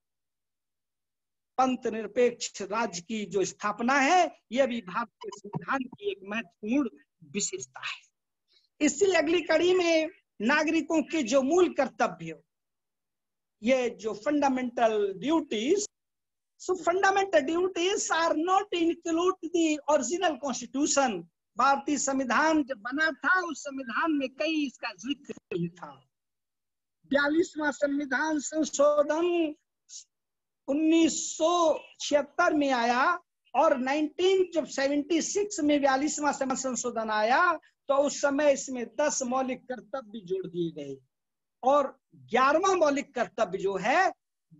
पंथ निरपेक्ष राज्य की जो स्थापना है यह भी भारत के संविधान की एक महत्वपूर्ण विशेषता है। इसी अगली कड़ी में नागरिकों के जो मूल कर्तव्य, ये जो fundamental duties So fundamental duties are not include the original constitution. भारतीय संविधान जब बना था उस संविधान में कई इसका जिक्र नहीं था। 42वां संविधान संशोधन 1976 में आया और 1976 में 42वां संशोधन आया तो उस समय इसमें 10 मौलिक कर्तव्य जोड़ दिए गए और 11वां मौलिक कर्तव्य जो है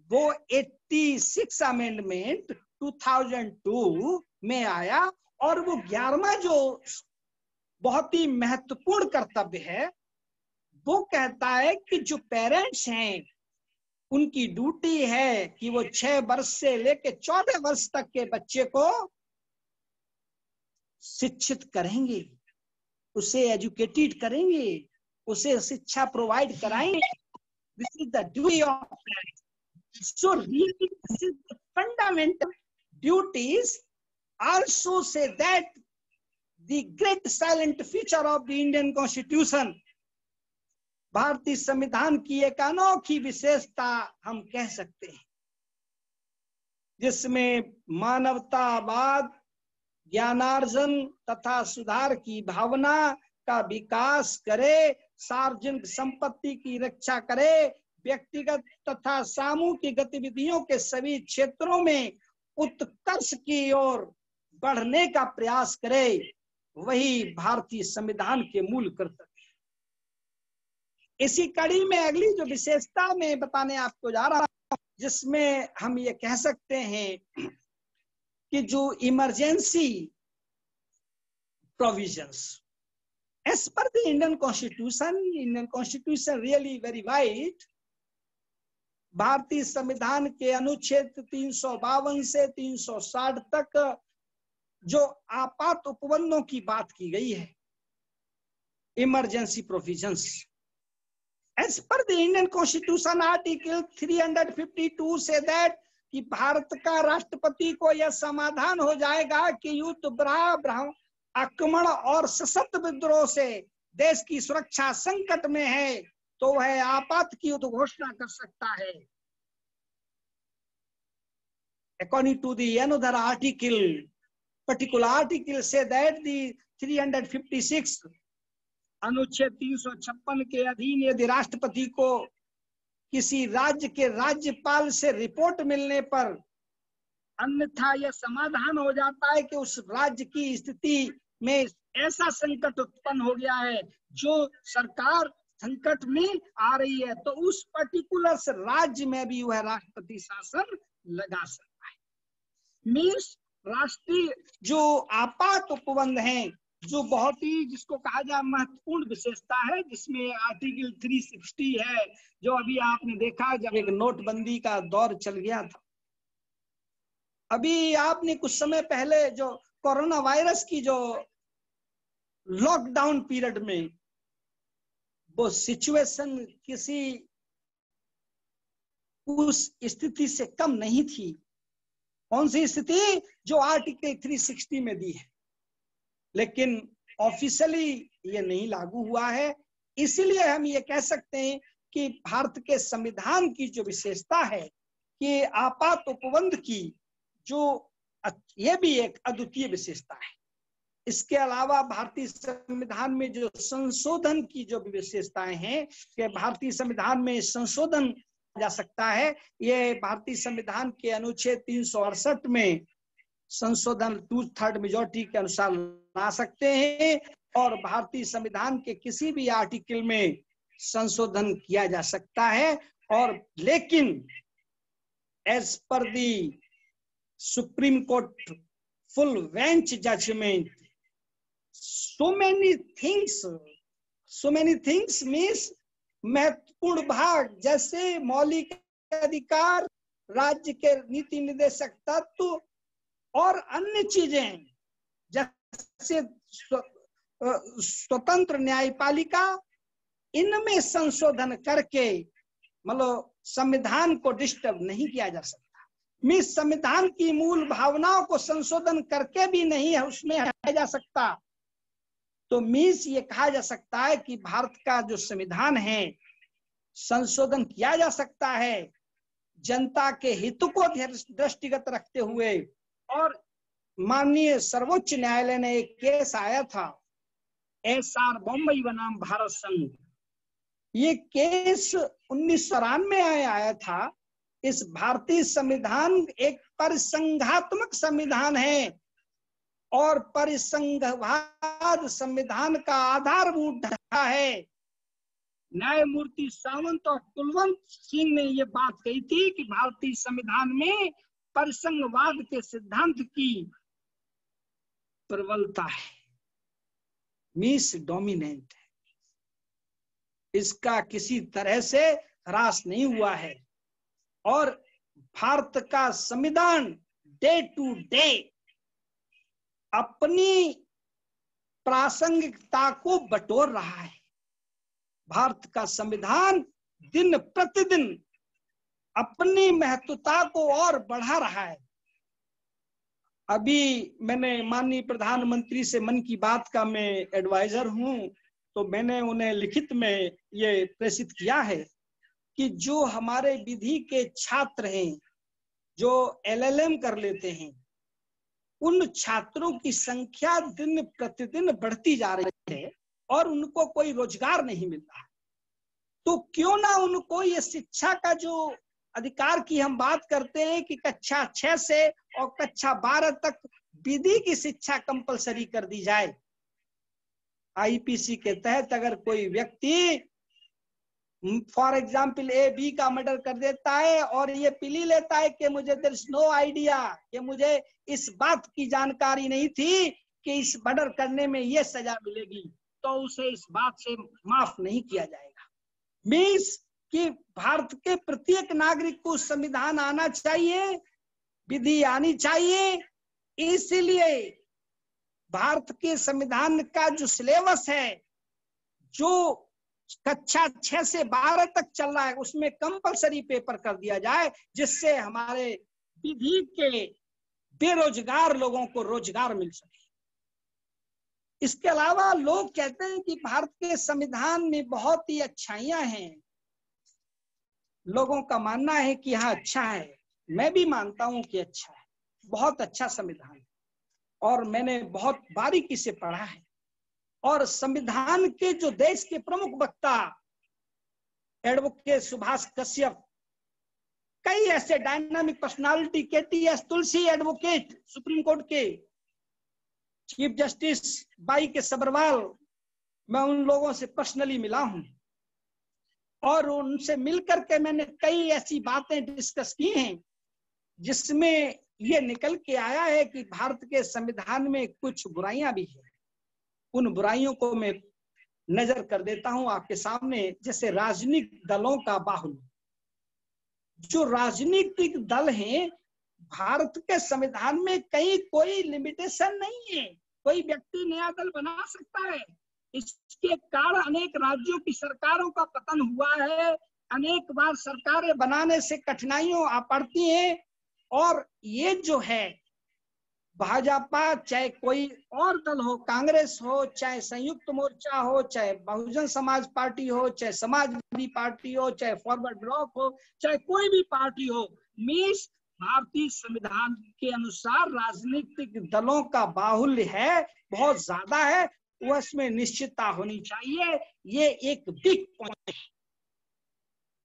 वो 86 अमेंडमेंट 2002 में आया और वो 11वां जो बहुत ही महत्वपूर्ण कर्तव्य है वो कहता है कि जो पेरेंट्स हैं उनकी ड्यूटी है कि वो 6 वर्ष से लेकर 14 वर्ष तक के बच्चे को शिक्षित करेंगे, उसे एजुकेटेड करेंगे, उसे शिक्षा प्रोवाइड कराएंगे। This is the duty of parents. So really this is the fundamental duties. Also say that the great silent feature of the Indian Constitution, भारतीय संविधान की एक अनोखी विशेषता हम कह सकते हैं, जिसमें मानवतावाद, ज्ञानार्जन तथा सुधार की भावना का विकास करे, सार्वजनिक संपत्ति की रक्षा करे, व्यक्तिगत तथा सामूहिक गतिविधियों के सभी क्षेत्रों में उत्कर्ष की ओर बढ़ने का प्रयास करे, वही भारतीय संविधान के मूल कर्तव्य। इसी कड़ी में अगली जो विशेषता में बताने आपको जा रहा हूं, जिसमें हम ये कह सकते हैं कि जो emergency provisions as per the Indian constitution really very wide, भारतीय संविधान के अनुच्छेद 352 से 360 तक जो आपात उपबंधों की बात की गई है, emergency provisions, as per the Indian constitution article 352 say that कि भारत का राष्ट्रपति को यह समाधान हो जाएगा कि युद्ध, आक्रमण और सशस्त्र विद्रोह से देश की सुरक्षा संकट में है तो वह आपात की घोषणा कर सकता है। According to the another article, particular article say that the 356 अनुच्छेद 356 के अधीन यदि राष्ट्रपति को किसी राज्य के राज्यपाल से रिपोर्ट मिलने पर अन्यथा यह समाधान हो जाता है कि उस राज्य की स्थिति में ऐसा संकट उत्पन्न हो गया है, जो सरकार संकट में आ रही है, तो उस पर्टिकुलर राज्य में भी वह राष्ट्रपति शासन लगा सकता है। मीन्स राष्ट्रीय जो आपात उपबंध हैं, जो बहुत ही जिसको कहा जाए महत्वपूर्ण विशेषता है, जिसमें आर्टिकल 360 है, जो अभी आपने देखा जब एक नोटबंदी का दौर चल गया था। अभी आपने कुछ समय पहले जो कोरोना वायरस की जो लॉकडाउन पीरियड में वो सिचुएशन किसी उस स्थिति से कम नहीं थी। कौन सी स्थिति? जो आर्टिकल 360 में दी है, लेकिन ऑफिशियली ये नहीं लागू हुआ है। इसीलिए हम ये कह सकते हैं कि भारत के संविधान की जो विशेषता है कि आपात उपबंध की जो ये भी एक अद्वितीय विशेषता है। इसके अलावा भारतीय संविधान में जो संशोधन की जो विशेषताएं हैं कि भारतीय संविधान में संशोधन जा सकता है, ये भारतीय संविधान के अनुच्छेद 368 में संशोधन 2/3 मेजॉरिटी के अनुसार ला सकते हैं और भारतीय संविधान के किसी भी आर्टिकल में संशोधन किया जा सकता है। और लेकिन as per the supreme court full bench judgment, so many things means महत्वपूर्ण भाग जैसे मौलिक अधिकार, राज्य के नीति निर्देशक तत्व और अन्य चीजें जैसे स्वतंत्र न्यायपालिका, इनमें संशोधन करके मतलब संविधान को डिस्टर्ब नहीं किया जा सकता। मीन्स संविधान की मूल भावनाओं को संशोधन करके भी नहीं है उसमें हटाया जा सकता। तो मीन्स ये कहा जा सकता है कि भारत का जो संविधान है संशोधन किया जा सकता है, जनता के हित को दृष्टिगत रखते हुए, और माननीय सर्वोच्च न्यायालय ने एक केस आया था SR बॉम्बई बनाम भारत संघ, ये केस 1993 में आया था। इस भारतीय संविधान एक परिसंघात्मक संविधान है और परिसंघवाद संविधान का आधारभूत ढांचा है। न्यायमूर्ति सावंत और कुलवंत सिंह ने ये बात कही थी कि भारतीय संविधान में परिसंघवाद के सिद्धांत की प्रबलता है, मीन्स डोमिनेंट है, इसका किसी तरह से ह्रास नहीं हुआ है। और भारत का संविधान डे टू डे अपनी प्रासंगिकता को बटोर रहा है। भारत का संविधान दिन प्रतिदिन अपनी महत्वता को और बढ़ा रहा है। अभी मैंने माननीय प्रधानमंत्री से मन की बात का मैं एडवाइजर हूं, तो मैंने उन्हें लिखित में ये प्रेषित किया है कि जो हमारे विधि के छात्र हैं, जो LLM कर लेते हैं, उन छात्रों की संख्या दिन प्रतिदिन बढ़ती जा रही है और उनको कोई रोजगार नहीं मिल रहा। तो क्यों ना उनको ये शिक्षा का जो अधिकार की हम बात करते हैं कि कक्षा 6 से और कक्षा 12 तक विधि की शिक्षा कंपलसरी कर दी जाए। IPC के तहत अगर कोई व्यक्ति फॉर एग्जाम्पल AB का मर्डर कर देता है और ये पिली लेता है कि मुझे देयर इज नो आइडिया, कि मुझे इस बात की जानकारी नहीं थी कि इस मर्डर करने में ये सजा मिलेगी, तो उसे इस बात से माफ नहीं किया जाएगा। मीन्स कि भारत के प्रत्येक नागरिक को संविधान आना चाहिए, विधि आनी चाहिए। इसलिए भारत के संविधान का जो सिलेबस है, जो कक्षा 6 से 12 तक चल रहा है, उसमें कंपलसरी पेपर कर दिया जाए, जिससे हमारे विधि के बेरोजगार लोगों को रोजगार मिल सके। इसके अलावा लोग कहते हैं कि भारत के संविधान में बहुत ही अच्छाइयां हैं। लोगों का मानना है कि हाँ अच्छा है, मैं भी मानता हूं कि अच्छा है, बहुत अच्छा संविधान है और मैंने बहुत बारीकी से पढ़ा है। और संविधान के जो देश के प्रमुख वक्ता एडवोकेट सुभाष कश्यप, कई ऐसे डायनामिक पर्सनालिटी, KTS तुलसी एडवोकेट सुप्रीम कोर्ट के चीफ जस्टिस बाई के सब्रवाल, मैं उन लोगों से पर्सनली मिला हूं और उनसे मिलकर के मैंने कई ऐसी बातें डिस्कस की हैं जिसमें ये निकल के आया है कि भारत के संविधान में कुछ बुराइयां भी हैं। उन बुराइयों को मैं नजर कर देता हूं आपके सामने। जैसे राजनीतिक दलों का बाहुल्य, जो राजनीतिक दल हैं, भारत के संविधान में कहीं कोई लिमिटेशन नहीं है, कोई व्यक्ति नया दल बना सकता है। इसके कारण अनेक राज्यों की सरकारों का पतन हुआ है, अनेक बार सरकारें बनाने से कठिनाइयां आ पड़ती हैं। और ये जो है भाजपा, चाहे कोई और दल हो, कांग्रेस हो, चाहे संयुक्त मोर्चा हो, चाहे बहुजन समाज पार्टी हो, चाहे समाजवादी पार्टी हो, चाहे फॉरवर्ड ब्लॉक हो, चाहे कोई भी पार्टी हो, मीन्स भारतीय संविधान के अनुसार राजनीतिक दलों का बाहुल्य है, बहुत ज्यादा है, उसमें निश्चितता होनी चाहिए। ये एक बिग पॉइंट है।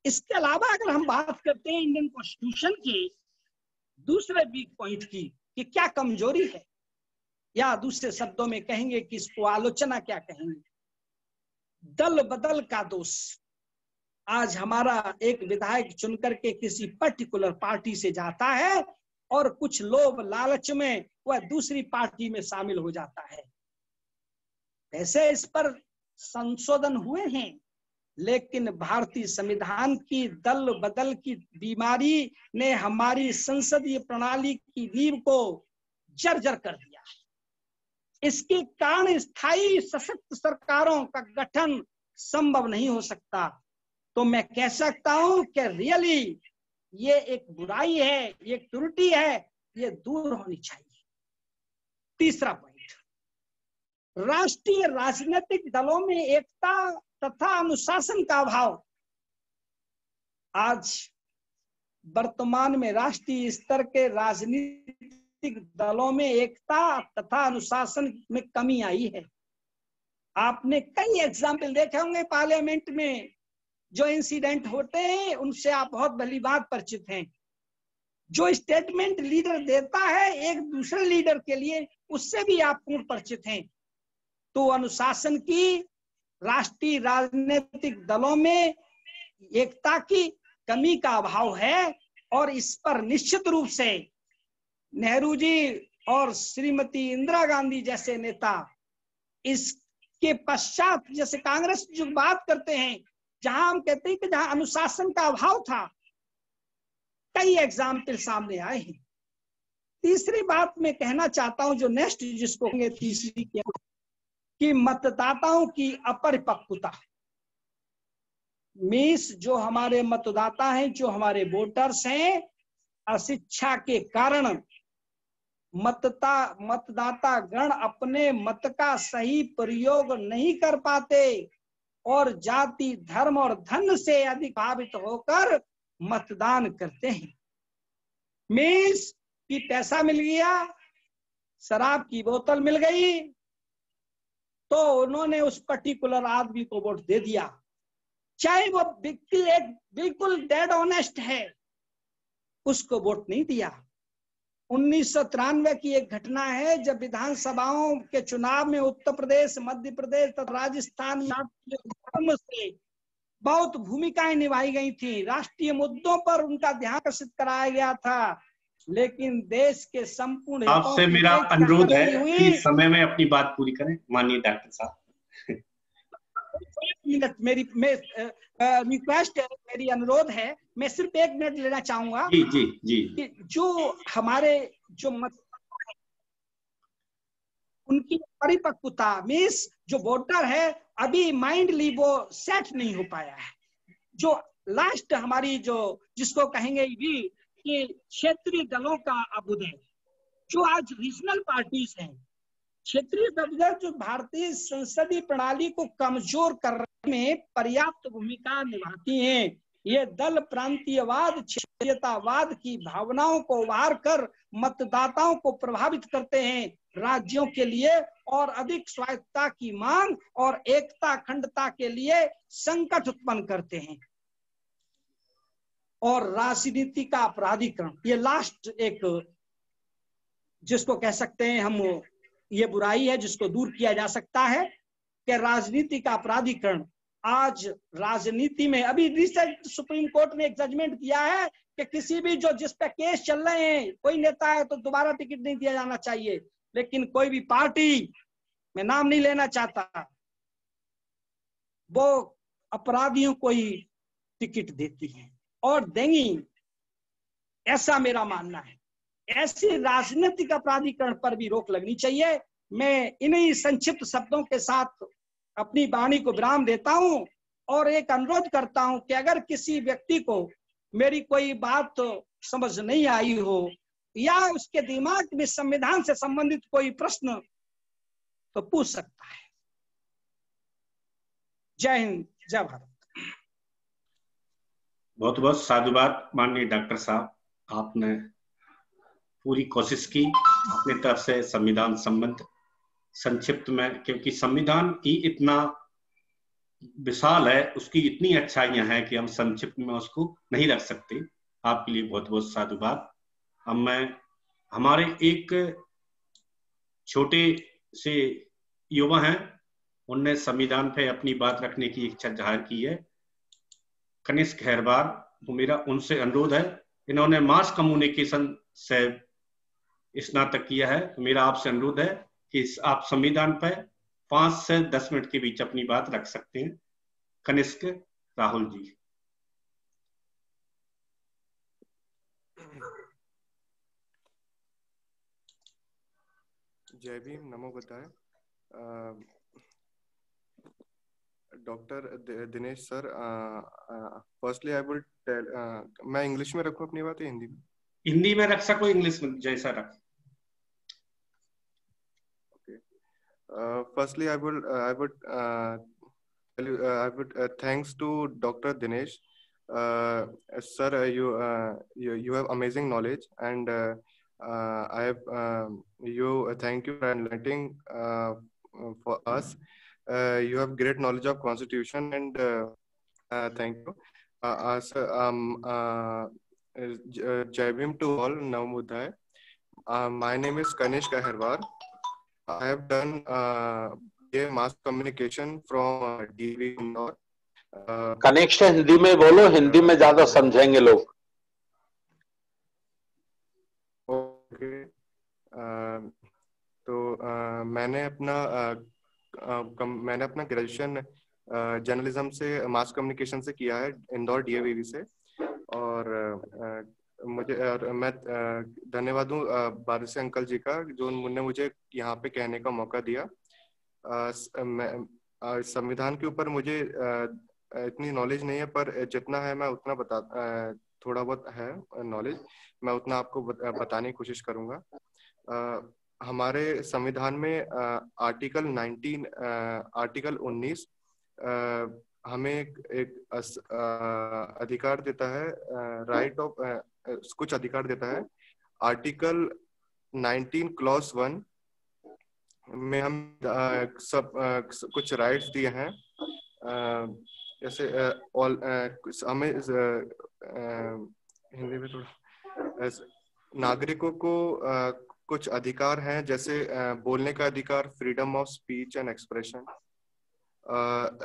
इसके अलावा अगर हम बात करते हैं इंडियन कॉन्स्टिट्यूशन के दूसरे बिग पॉइंट की कि क्या कमजोरी है, या दूसरे शब्दों में कहेंगे कि इसको आलोचना क्या कहेंगे, दल बदल का दोष। आज हमारा एक विधायक चुनकर के किसी पर्टिकुलर पार्टी से जाता है और कुछ लोभ लालच में वह दूसरी पार्टी में शामिल हो जाता है। वैसे इस पर संशोधन हुए हैं, लेकिन भारतीय संविधान की दल बदल की बीमारी ने हमारी संसदीय प्रणाली की नींव को जर्जर कर दिया है। इसके कारण स्थायी सशक्त सरकारों का गठन संभव नहीं हो सकता। तो मैं कह सकता हूं कि रियली ये एक बुराई है, ये त्रुटि है, ये दूर होनी चाहिए। तीसरा पॉइंट, राष्ट्रीय राजनीतिक दलों में एकता तथा अनुशासन का अभाव। आज वर्तमान में राष्ट्रीय स्तर के राजनीतिक दलों में एकता तथा अनुशासन में कमी आई है। आपने कई एग्जाम्पल देखे होंगे पार्लियामेंट में, जो इंसिडेंट होते हैं उनसे आप बहुत भली बात परिचित हैं। जो स्टेटमेंट लीडर देता है एक दूसरे लीडर के लिए, उससे भी आप पूर्ण परिचित हैं। तो अनुशासन की, राष्ट्रीय राजनीतिक दलों में एकता की कमी का अभाव है, और इस पर निश्चित रूप से नेहरू जी और श्रीमती इंदिरा गांधी जैसे नेता, इसके पश्चात जैसे कांग्रेस जो बात करते हैं, जहां हम कहते हैं कि जहां अनुशासन का अभाव था, कई एग्जाम्पल सामने आए हैं। तीसरी बात मैं कहना चाहता हूं, जो नेक्स्ट जिसको कहेंगे तीसरी, कि मतदाताओं की अपरिपक्वता। मीन्स जो हमारे मतदाता हैं, जो हमारे वोटर्स हैं, अशिक्षा के कारण मतदाता गण अपने मत का सही प्रयोग नहीं कर पाते और जाति, धर्म और धन से अधिक प्रभावित होकर मतदान करते हैं। मीन्स कि पैसा मिल गया, शराब की बोतल मिल गई, तो उन्होंने उस पर्टिकुलर आदमी को वोट दे दिया, चाहे वो व्यक्ति एक बिल्कुल डेड ऑनेस्ट है, उसको वोट नहीं दिया। 1993 की एक घटना है, जब विधानसभाओं के चुनाव में उत्तर प्रदेश, मध्य प्रदेश तथा राजस्थान में से बहुत भूमिकाएं निभाई गई थी। राष्ट्रीय मुद्दों पर उनका ध्यान आकर्षित कराया गया था, लेकिन देश के संपूर्ण आपसे मेरा अनुरोध है कि समय में अपनी बात पूरी करें माननीय डॉक्टर साहब। मिनट मेरी रिक्वेस्ट है, मेरी अनुरोध है, मैं सिर्फ 1 मिनट लेना चाहूंगा। जी जी जी। कि जो हमारे जो उनकी परिपक्वता, मीन्स जो वोटर है अभी माइंडली वो सेट नहीं हो पाया है। जो लास्ट हमारी जो जिसको कहेंगे भी कि क्षेत्रीय दलों का अभ्युदय, जो आज रीजनल पार्टीज हैं, क्षेत्रीय दल जो भारतीय संसदीय प्रणाली को कमजोर करने में पर्याप्त भूमिका निभाती हैं। ये दल प्रांतीयवाद, क्षेत्रीयतावाद की भावनाओं को उभार कर मतदाताओं को प्रभावित करते हैं, राज्यों के लिए और अधिक स्वायत्तता की मांग और एकता अखंडता के लिए संकट उत्पन्न करते हैं। और राजनीति का अपराधीकरण, ये लास्ट एक जिसको कह सकते हैं हम, ये बुराई है जिसको दूर किया जा सकता है कि राजनीति का अपराधीकरण। आज राजनीति में अभी रिसेंट सुप्रीम कोर्ट ने एक जजमेंट दिया है कि किसी भी जो जिस पे केस चल रहे हैं, कोई नेता है तो दोबारा टिकट नहीं दिया जाना चाहिए, लेकिन कोई भी पार्टी, मैं नाम नहीं लेना चाहता, वो अपराधियों को ही टिकट देती है और देंगी, ऐसा मेरा मानना है। ऐसी राजनीतिक अपराधीकरण पर भी रोक लगनी चाहिए। मैं इन्हीं संक्षिप्त शब्दों के साथ अपनी वाणी को विराम देता हूं और एक अनुरोध करता हूं कि अगर किसी व्यक्ति को मेरी कोई बात समझ नहीं आई हो या उसके दिमाग में संविधान से संबंधित कोई प्रश्न, तो पूछ सकता है। जय हिंद, जय भारत। बहुत बहुत साधुवाद माननीय डॉक्टर साहब, आपने पूरी कोशिश की अपनी तरफ से संविधान संबंध संक्षिप्त में, क्योंकि संविधान ही इतना विशाल है, उसकी इतनी अच्छाइयां हैं कि हम संक्षिप्त में उसको नहीं रख सकते। आपके लिए बहुत बहुत साधुवाद। अब मैं हमारे एक छोटे से युवा हैं, उनने संविधान पे अपनी बात रखने की इच्छा जाहिर की है, कनिष्क खैरवार। तो मेरा उनसे अनुरोध है, इन्होंने मास कम्युनिकेशन से स्नातक किया है, तो मेरा आपसे अनुरोध है कि आप संविधान पर 5 से 10 मिनट के बीच अपनी बात रख सकते हैं। कनिष्क राहुल जी। जय भीम, नमो बुद्धाय। Doctor Dinesh sir, firstly I will tell, मैं इंग्लिश में रखूं अपनी बात या हिंदी में? हिंदी में रख सको, इंग्लिश में जैसा रख। Firstly, I would thanks to Dr. Dinesh Sir, you have amazing knowledge, and I have thank you for enlightening for us. You have great knowledge of Constitution, and thank you. Sir, Jai Bhim to all. Namaste. My name is Kanishk Aherwar. I have done mass communication from DV Indore. Connect Hindi में बोलो, हिंदी में ज्यादा समझेंगे लोग। ओके, तो मैंने अपना ग्रेजुएशन जर्नलिज्म से मास कम्युनिकेशन से किया है, इंदौर DAVV से। और मैं धन्यवाद दूं बारिश अंकल जी का, जो उन्होंने मुझे यहाँ पे कहने का मौका दिया। संविधान के ऊपर मुझे इतनी नॉलेज नहीं है, पर जितना है मैं उतना थोड़ा बहुत है नॉलेज, मैं उतना आपको बताने की कोशिश करूंगा। हमारे संविधान में आर्टिकल 19 हमें एक अधिकार देता है, राइट ऑफ कुछ अधिकार देता है। आर्टिकल 19 क्लॉज 1 में हम कुछ राइट्स दिए हैं, जैसे हमें हिंदी में थोड़ा, नागरिकों को कुछ अधिकार हैं, जैसे बोलने का अधिकार, freedom of speech and expression,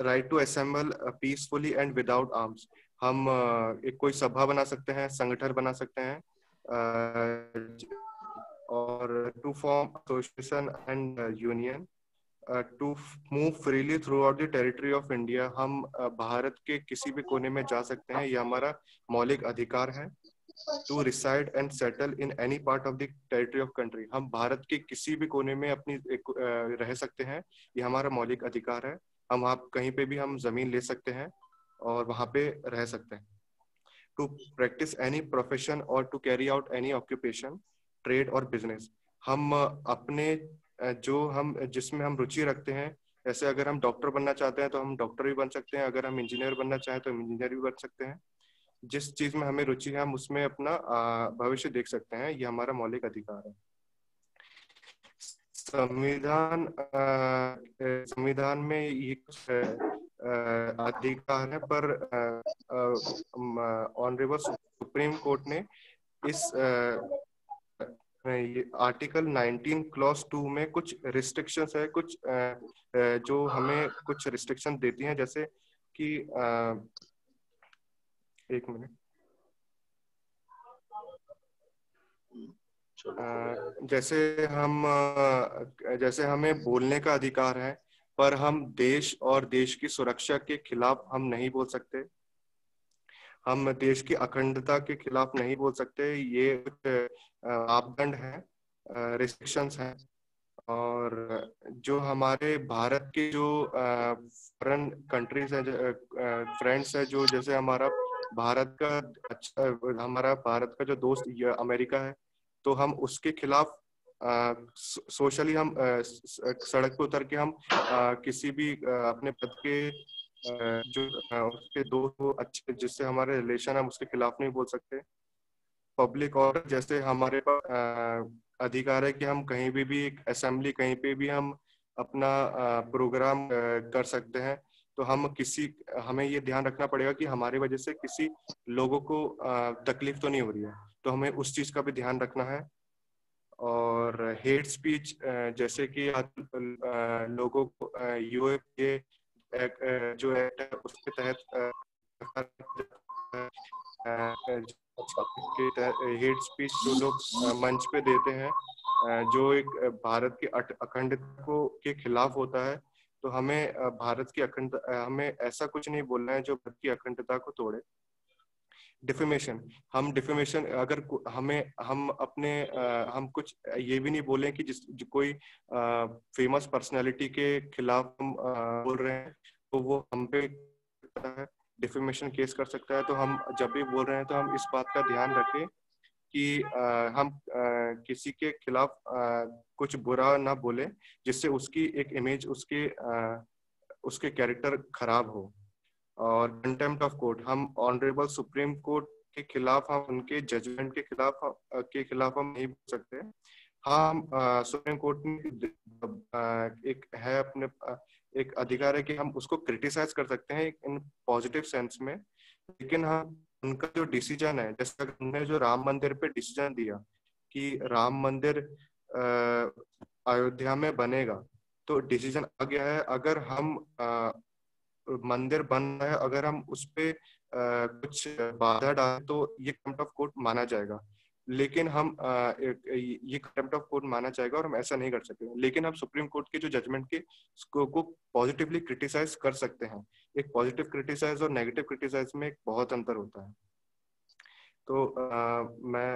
right to assemble peacefully and without arms. हम एक कोई सभा बना सकते हैं, संगठन बना सकते हैं, और to form association and union, to move freely throughout the territory of India. हम भारत के किसी भी कोने में जा सकते हैं, यह हमारा मौलिक अधिकार है। To reside and settle in any part of the territory of country, हम भारत के किसी भी कोने में अपनी रह सकते हैं, यह हमारा मौलिक अधिकार है। हम आप कहीं पे भी हम जमीन ले सकते हैं और वहां पे रह सकते हैं। टू प्रैक्टिस एनी प्रोफेशन और to carry out any occupation, trade और बिजनेस, हम अपने जिसमें हम रुचि रखते हैं, जैसे अगर हम डॉक्टर बनना चाहते हैं तो हम डॉक्टर भी बन सकते हैं, अगर हम इंजीनियर बनना चाहें तो हम इंजीनियर भी बन सकते हैं। जिस चीज में हमें रुचि है हम उसमें अपना भविष्य देख सकते हैं, ये हमारा मौलिक अधिकार है। संविधान में ये कुछ अधिकार है, पर ऑनरेबल सुप्रीम कोर्ट ने इस आर्टिकल 19 क्लॉज 2 में कुछ रिस्ट्रिक्शंस है, कुछ जो हमें कुछ रिस्ट्रिक्शन देती हैं, जैसे कि एक मिनट, जैसे हमें बोलने का अधिकार है, पर हम देश और देश की सुरक्षा के खिलाफ हम नहीं बोल सकते, हम देश की अखंडता के खिलाफ नहीं बोल सकते। ये मापदंड है, रिस्ट्रिक्शंस हैं। और जो हमारे भारत के जो फॉरेन कंट्रीज है, फ्रेंड्स है, जो जैसे हमारा भारत का जो दोस्त अमेरिका है, तो हम उसके खिलाफ सोशली हम सड़क पे उतर के हम किसी भी अपने पद के जो उसके दोस्त हो अच्छे, जिससे हमारे रिलेशन हम उसके खिलाफ नहीं बोल सकते। पब्लिक ऑर्डर, जैसे हमारे पास अधिकार है कि हम कहीं भी एक असेंबली, कहीं पे भी हम अपना प्रोग्राम कर सकते हैं, तो हमें ये ध्यान रखना पड़ेगा कि हमारी वजह से किसी लोगों को तकलीफ तो नहीं हो रही है, तो हमें उस चीज का भी ध्यान रखना है। और हेट स्पीच, जैसे कि लोगों को यूएपीए जो एक्ट है उसके तहत हेट स्पीच जो लोग मंच पे देते हैं, जो एक भारत के अखंडता के खिलाफ होता है, तो हमें हमें ऐसा कुछ नहीं बोलना है जो भारत की अखंडता को तोड़े। डिफेमेशन, अगर हम कुछ ये भी नहीं बोलें कि कोई फेमस पर्सनालिटी के खिलाफ हम बोल रहे हैं, तो वो हम पे डिफेमेशन केस कर सकता है। तो हम जब भी बोल रहे हैं तो हम इस बात का ध्यान रखें कि हम किसी के खिलाफ कुछ बुरा ना बोले, जिससे उसकी एक इमेज, उसके कैरेक्टर खराब हो। और कंटेम्प्ट ऑफ कोर्ट, हम ऑनरेबल सुप्रीम कोर्ट के खिलाफ, हम उनके जजमेंट के खिलाफ हम नहीं बोल सकते। हाँ, हम सुप्रीम कोर्ट में एक है अपने एक अधिकार है कि हम उसको क्रिटिसाइज कर सकते हैं इन पॉजिटिव सेंस में, लेकिन हम उनका जो डिसीजन है, जैसे उन्होंने जो राम मंदिर पे डिसीजन दिया कि राम मंदिर अयोध्या में बनेगा, तो डिसीजन आ गया है। अगर हम मंदिर बन रहा है, अगर हम उस पे कुछ बाधा डालें तो ये कंटेम्प्ट ऑफ कोर्ट माना जाएगा, लेकिन हम ये कंटेम्प्ट ऑफ कोर्ट माना जाएगा और हम ऐसा नहीं कर सकते। लेकिन हम सुप्रीम कोर्ट के जो जजमेंट के को पॉजिटिवली क्रिटिसाइज कर सकते हैं। एक पॉजिटिव क्रिटिसाइज और नेगेटिव क्रिटिसाइज में एक बहुत अंतर होता है। तो मैं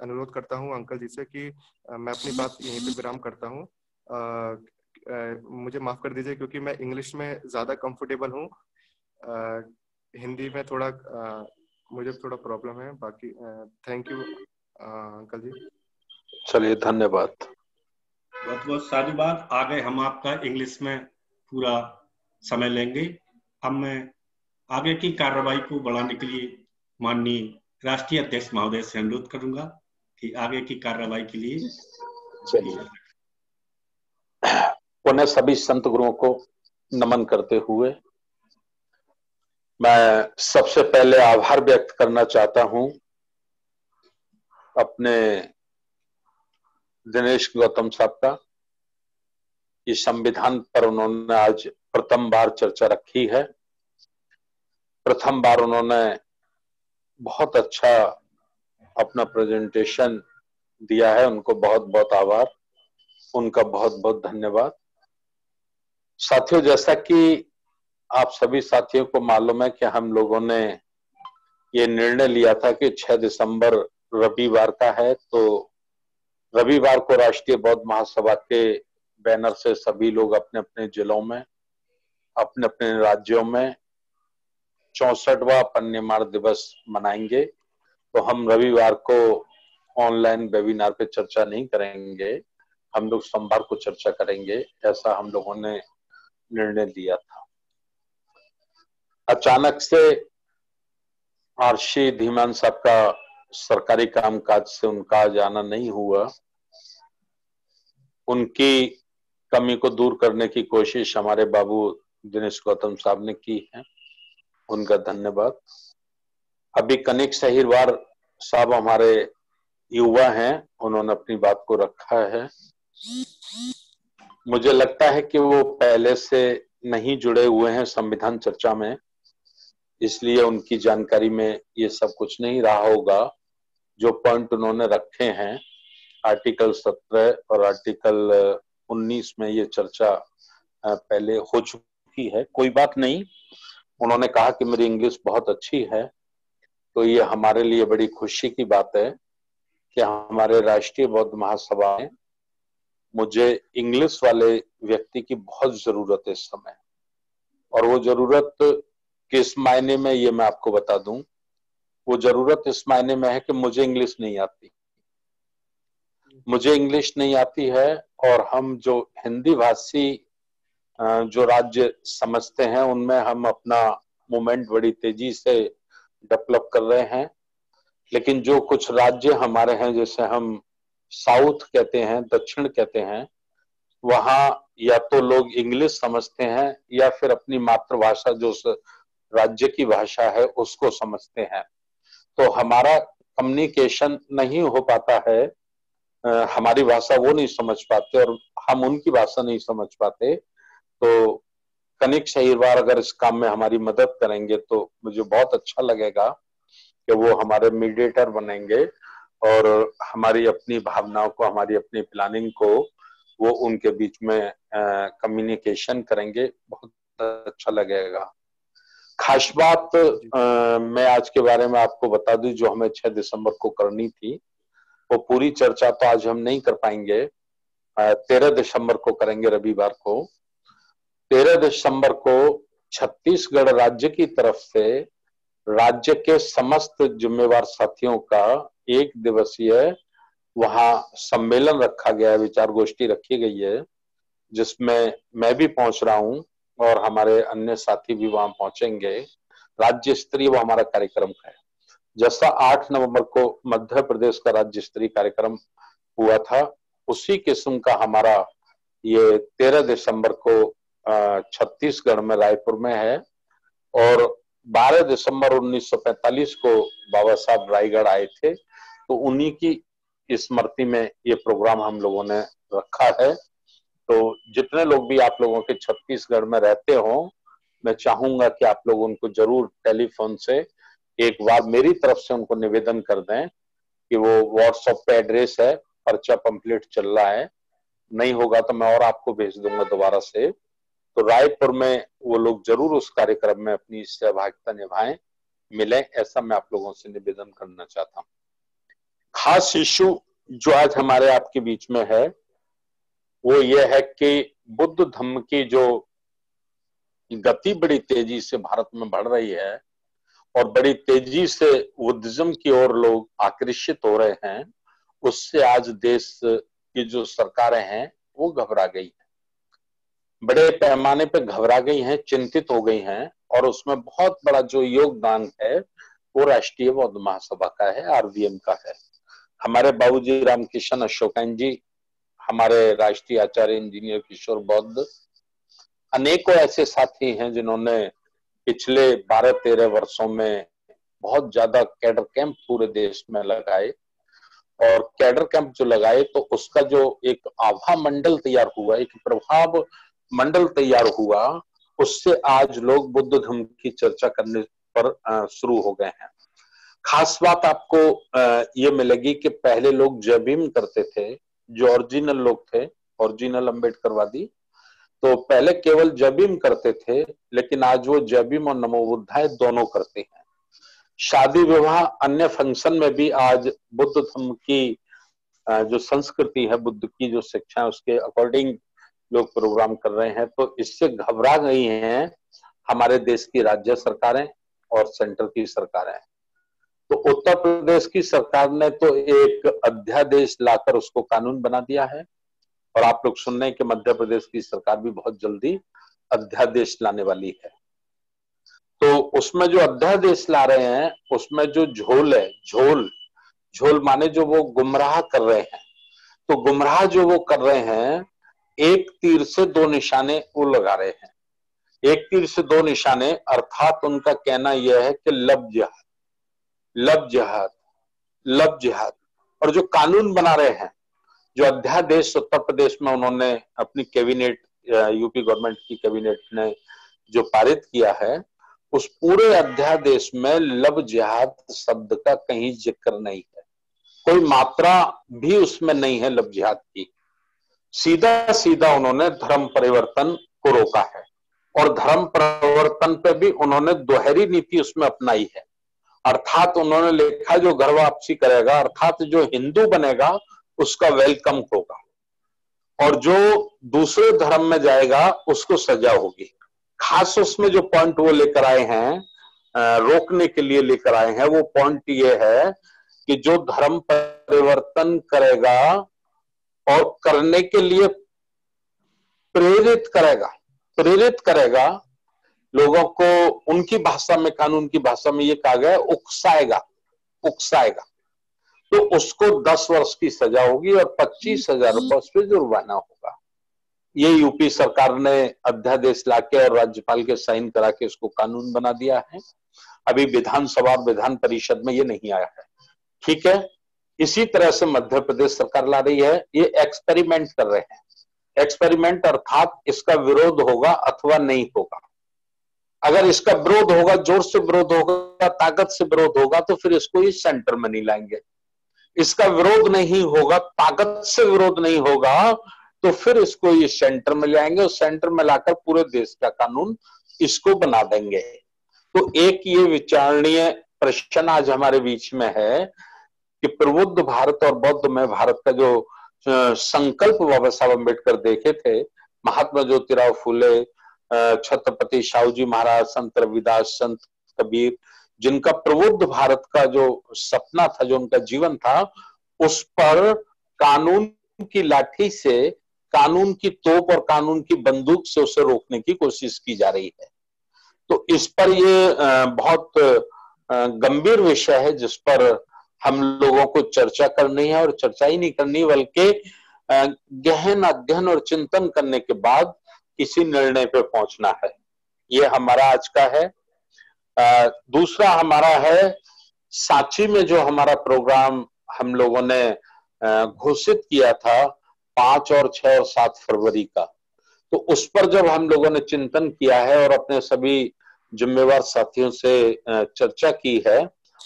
अनुरोध करता हूं अंकल जी से कि मैं अपनी बात यहीं पे विराम करता हूं। मुझे माफ कर दीजिए क्योंकि मैं इंग्लिश में ज्यादा कंफर्टेबल हूं, हिंदी में थोड़ा मुझे थोड़ा प्रॉब्लम है। बाकी थैंक यू अंकल जी। चलिए, धन्यवाद। बहुत बहुत साधुवाद। आगे हम आपका इंग्लिश में पूरा समय लेंगे। अब मैं आगे की कार्रवाई को बढ़ाने के लिए माननीय राष्ट्रीय अध्यक्ष महोदय से अनुरोध करूंगा कि आगे की कार्रवाई के लिए। चलिए, पुनः सभी संत गुरुओं को नमन करते हुए मैं सबसे पहले आभार व्यक्त करना चाहता हूं अपने दिनेश गौतम साहब का। इस संविधान पर उन्होंने आज प्रथम बार चर्चा रखी है। प्रथम बार उन्होंने बहुत अच्छा अपना प्रेजेंटेशन दिया है। उनको बहुत बहुत आभार, उनका बहुत बहुत धन्यवाद। साथियों, जैसा कि आप सभी साथियों को मालूम है कि हम लोगों ने ये निर्णय लिया था कि 6 दिसंबर रविवार का है, तो रविवार को राष्ट्रीय बौद्ध महासभा के बैनर से सभी लोग अपने अपने जिलों में, अपने अपने राज्यों में 64वां परिनिर्वाण दिवस मनाएंगे। तो हम रविवार को ऑनलाइन वेबिनार पे चर्चा नहीं करेंगे, हम लोग सोमवार को चर्चा करेंगे, ऐसा हम लोगों ने निर्णय लिया था। अचानक से आरशी धीमान साहब का सरकारी कामकाज से उनका जाना नहीं हुआ। उनकी कमी को दूर करने की कोशिश हमारे बाबू दिनेश गौतम साहब ने की है, उनका धन्यवाद। अभी कनिक सहीरवार साहब हमारे युवा हैं, उन्होंने अपनी बात को रखा है। मुझे लगता है कि वो पहले से नहीं जुड़े हुए हैं संविधान चर्चा में, इसलिए उनकी जानकारी में ये सब कुछ नहीं रहा होगा। जो पॉइंट उन्होंने रखे हैं आर्टिकल 17 और आर्टिकल 19 में ये चर्चा पहले हो चुकी है। कोई बात नहीं, उन्होंने कहा कि मेरी इंग्लिश बहुत अच्छी है, तो ये हमारे लिए बड़ी खुशी की बात है कि हमारे राष्ट्रीय बौद्ध महासभा में मुझे इंग्लिश वाले व्यक्ति की बहुत जरूरत है इस समय। और वो जरूरत किस मायने में, ये मैं आपको बता दूं। वो जरूरत इस मायने में है कि मुझे इंग्लिश नहीं आती, मुझे इंग्लिश नहीं आती है, और हम जो हिंदी भाषी जो राज्य समझते हैं उनमें हम अपना मूवमेंट बड़ी तेजी से डेवलप कर रहे हैं। लेकिन जो कुछ राज्य हमारे हैं, जैसे हम साउथ कहते हैं, दक्षिण कहते हैं, वहां या तो लोग इंग्लिश समझते हैं या फिर अपनी मातृभाषा जो राज्य की भाषा है उसको समझते हैं। तो हमारा कम्युनिकेशन नहीं हो पाता है, हमारी भाषा वो नहीं समझ पाते और हम उनकी भाषा नहीं समझ पाते। तो कनिक सहीरवार अगर इस काम में हमारी मदद करेंगे तो मुझे बहुत अच्छा लगेगा कि वो हमारे मीडिएटर बनेंगे और हमारी अपनी भावनाओं को, हमारी अपनी प्लानिंग को वो उनके बीच में कम्युनिकेशन करेंगे, बहुत अच्छा लगेगा। खास बात मैं आज के बारे में आपको बता दूं, जो हमें 6 दिसंबर को करनी थी, वो पूरी चर्चा तो आज हम नहीं कर पाएंगे, 13 दिसंबर को करेंगे, रविवार को। 13 दिसंबर को छत्तीसगढ़ राज्य की तरफ से राज्य के समस्त जिम्मेवार साथियों का 1 दिवसीय वहां सम्मेलन रखा गया है, विचार गोष्ठी रखी गई है, जिसमें मैं भी पहुंच रहा हूं। और हमारे अन्य साथी भी वहां पहुंचेंगे। राज्य स्तरीय वो हमारा कार्यक्रम है। जैसा 8 नवंबर को मध्य प्रदेश का राज्य स्तरीय कार्यक्रम हुआ था, उसी किस्म का हमारा ये 13 दिसंबर को छत्तीसगढ़ में रायपुर में है, और 12 दिसंबर 1945 को बाबा साहब रायगढ़ आए थे, तो उन्हीं की स्मृति में ये प्रोग्राम हम लोगों ने रखा है। तो जितने लोग भी आप लोगों के छत्तीसगढ़ में रहते हो, मैं चाहूंगा कि आप लोग उनको जरूर टेलीफोन से एक बार मेरी तरफ से उनको निवेदन कर दें कि वो व्हाट्सएप पे एड्रेस है, पर्चा पंपलेट चल रहा है, नहीं होगा तो मैं और आपको भेज दूंगा दोबारा से। तो रायपुर में वो लोग जरूर उस कार्यक्रम में अपनी सहभागिता निभाएं, मिलें, ऐसा मैं आप लोगों से निवेदन करना चाहता हूं। खास इशू जो आज हमारे आपके बीच में है वो ये है कि बुद्ध धम्म की जो गति बड़ी तेजी से भारत में बढ़ रही है और बड़ी तेजी से बुद्धिज्म की ओर लोग आकर्षित हो रहे हैं, उससे आज देश की जो सरकारें हैं वो घबरा गई हैं, बड़े पैमाने पे घबरा गई हैं, चिंतित हो गई हैं। और उसमें बहुत बड़ा जो योगदान है वो राष्ट्रीय बौद्ध महासभा का है, आरबीएम का है। हमारे बाबूजी रामकिशन अशोकन जी, हमारे राष्ट्रीय आचार्य इंजीनियर किशोर बौद्ध, अनेकों ऐसे साथी हैं जिन्होंने पिछले 12-13 वर्षों में बहुत ज्यादा कैडर कैंप पूरे देश में लगाए, और कैडर कैंप जो लगाए तो उसका जो एक आभा मंडल तैयार हुआ, एक प्रभाव मंडल तैयार हुआ, उससे आज लोग बुद्ध धर्म की चर्चा करने पर शुरू हो गए हैं। खास बात आपको ये मिलेगी कि पहले लोग जय भीम करते थे, जो ओरिजिनल लोग थे, ओरिजिनल अम्बेडकरवादी, तो पहले केवल जय भीम करते थे, लेकिन आज वो जय भीम और नमो बुद्धाय दोनों करते हैं। शादी विवाह अन्य फंक्शन में भी आज बुद्ध धर्म की जो संस्कृति है, बुद्ध की जो शिक्षा है, उसके अकॉर्डिंग लोग प्रोग्राम कर रहे हैं। तो इससे घबरा गई हैं हमारे देश की राज्य सरकारें और सेंटर की सरकारें। तो उत्तर प्रदेश की सरकार ने तो एक अध्यादेश लाकर उसको कानून बना दिया है, और आप लोग सुन रहे हैं कि मध्य प्रदेश की सरकार भी बहुत जल्दी अध्यादेश लाने वाली है। तो उसमें जो अध्यादेश ला रहे हैं उसमें जो झोल है, झोल माने जो वो गुमराह कर रहे हैं, तो गुमराह जो वो कर रहे हैं, एक तीर से दो निशाने वो लगा रहे हैं। एक तीर से दो निशाने अर्थात उनका कहना यह है कि लब जिहाद। और जो कानून बना रहे हैं, जो अध्यादेश उत्तर प्रदेश में उन्होंने अपनी कैबिनेट, यूपी गवर्नमेंट की कैबिनेट ने जो पारित किया है, उस पूरे अध्यादेश में लब जिहाद शब्द का कहीं जिक्र नहीं है, कोई मात्रा भी उसमें नहीं है लब जिहाद की। सीधा सीधा उन्होंने धर्म परिवर्तन को रोका है, और धर्म परिवर्तन पे भी उन्होंने दोहरी नीति उसमें अपनाई है। अर्थात उन्होंने लिखा जो घर वापसी करेगा, अर्थात जो हिंदू बनेगा उसका वेलकम होगा, और जो दूसरे धर्म में जाएगा उसको सजा होगी। खास उसमें जो पॉइंट वो लेकर आए हैं, रोकने के लिए लेकर आए हैं, वो पॉइंट ये है कि जो धर्म परिवर्तन करेगा और करने के लिए प्रेरित करेगा लोगों को, उनकी भाषा में, कानून की भाषा में ये कहा गया है उकसाएगा, तो उसको 10 वर्ष की सजा होगी और 25,000 रुपए उस पर जुर्माना होगा। ये यूपी सरकार ने अध्यादेश लाके और राज्यपाल के साइन करा के उसको कानून बना दिया है। अभी विधानसभा और विधान परिषद में ये नहीं आया है, ठीक है। इसी तरह से मध्य प्रदेश सरकार ला रही है, ये एक्सपेरिमेंट कर रहे हैं। एक्सपेरिमेंट अर्थात इसका विरोध होगा अथवा नहीं होगा। अगर इसका विरोध होगा, जोर से विरोध होगा, ताकत से विरोध होगा, तो फिर इसको ये सेंटर में नहीं लाएंगे। इसका विरोध नहीं होगा, ताकत से विरोध नहीं होगा, तो फिर इसको ये सेंटर में लाएंगे, और सेंटर में लाकर पूरे देश का कानून इसको बना देंगे। तो एक ये विचारणीय प्रश्न आज हमारे बीच में है कि प्रबुद्ध भारत और बौद्ध में भारत का जो संकल्प बाबा साहब अम्बेडकर देखे थे, महात्मा ज्योतिराव फूले, छत्रपति शाहू जी महाराज, संत रविदास, संत कबीर, जिनका प्रबुद्ध भारत का जो सपना था, जो उनका जीवन था, उस पर कानून की लाठी से कानून की तोप और कानून की बंदूक से उसे रोकने की कोशिश की जा रही है। तो इस पर ये बहुत गंभीर विषय है जिस पर हम लोगों को चर्चा करनी है, और चर्चा ही नहीं करनी बल्कि गहन अध्ययन और चिंतन करने के बाद किसी निर्णय पे पहुंचना है। ये हमारा आज का है। दूसरा हमारा है सांची में जो हमारा प्रोग्राम हम लोगों ने घोषित किया था 5 और 6 और 7 फरवरी का, तो उस पर जब हम लोगों ने चिंतन किया है और अपने सभी जिम्मेवार साथियों से चर्चा की है,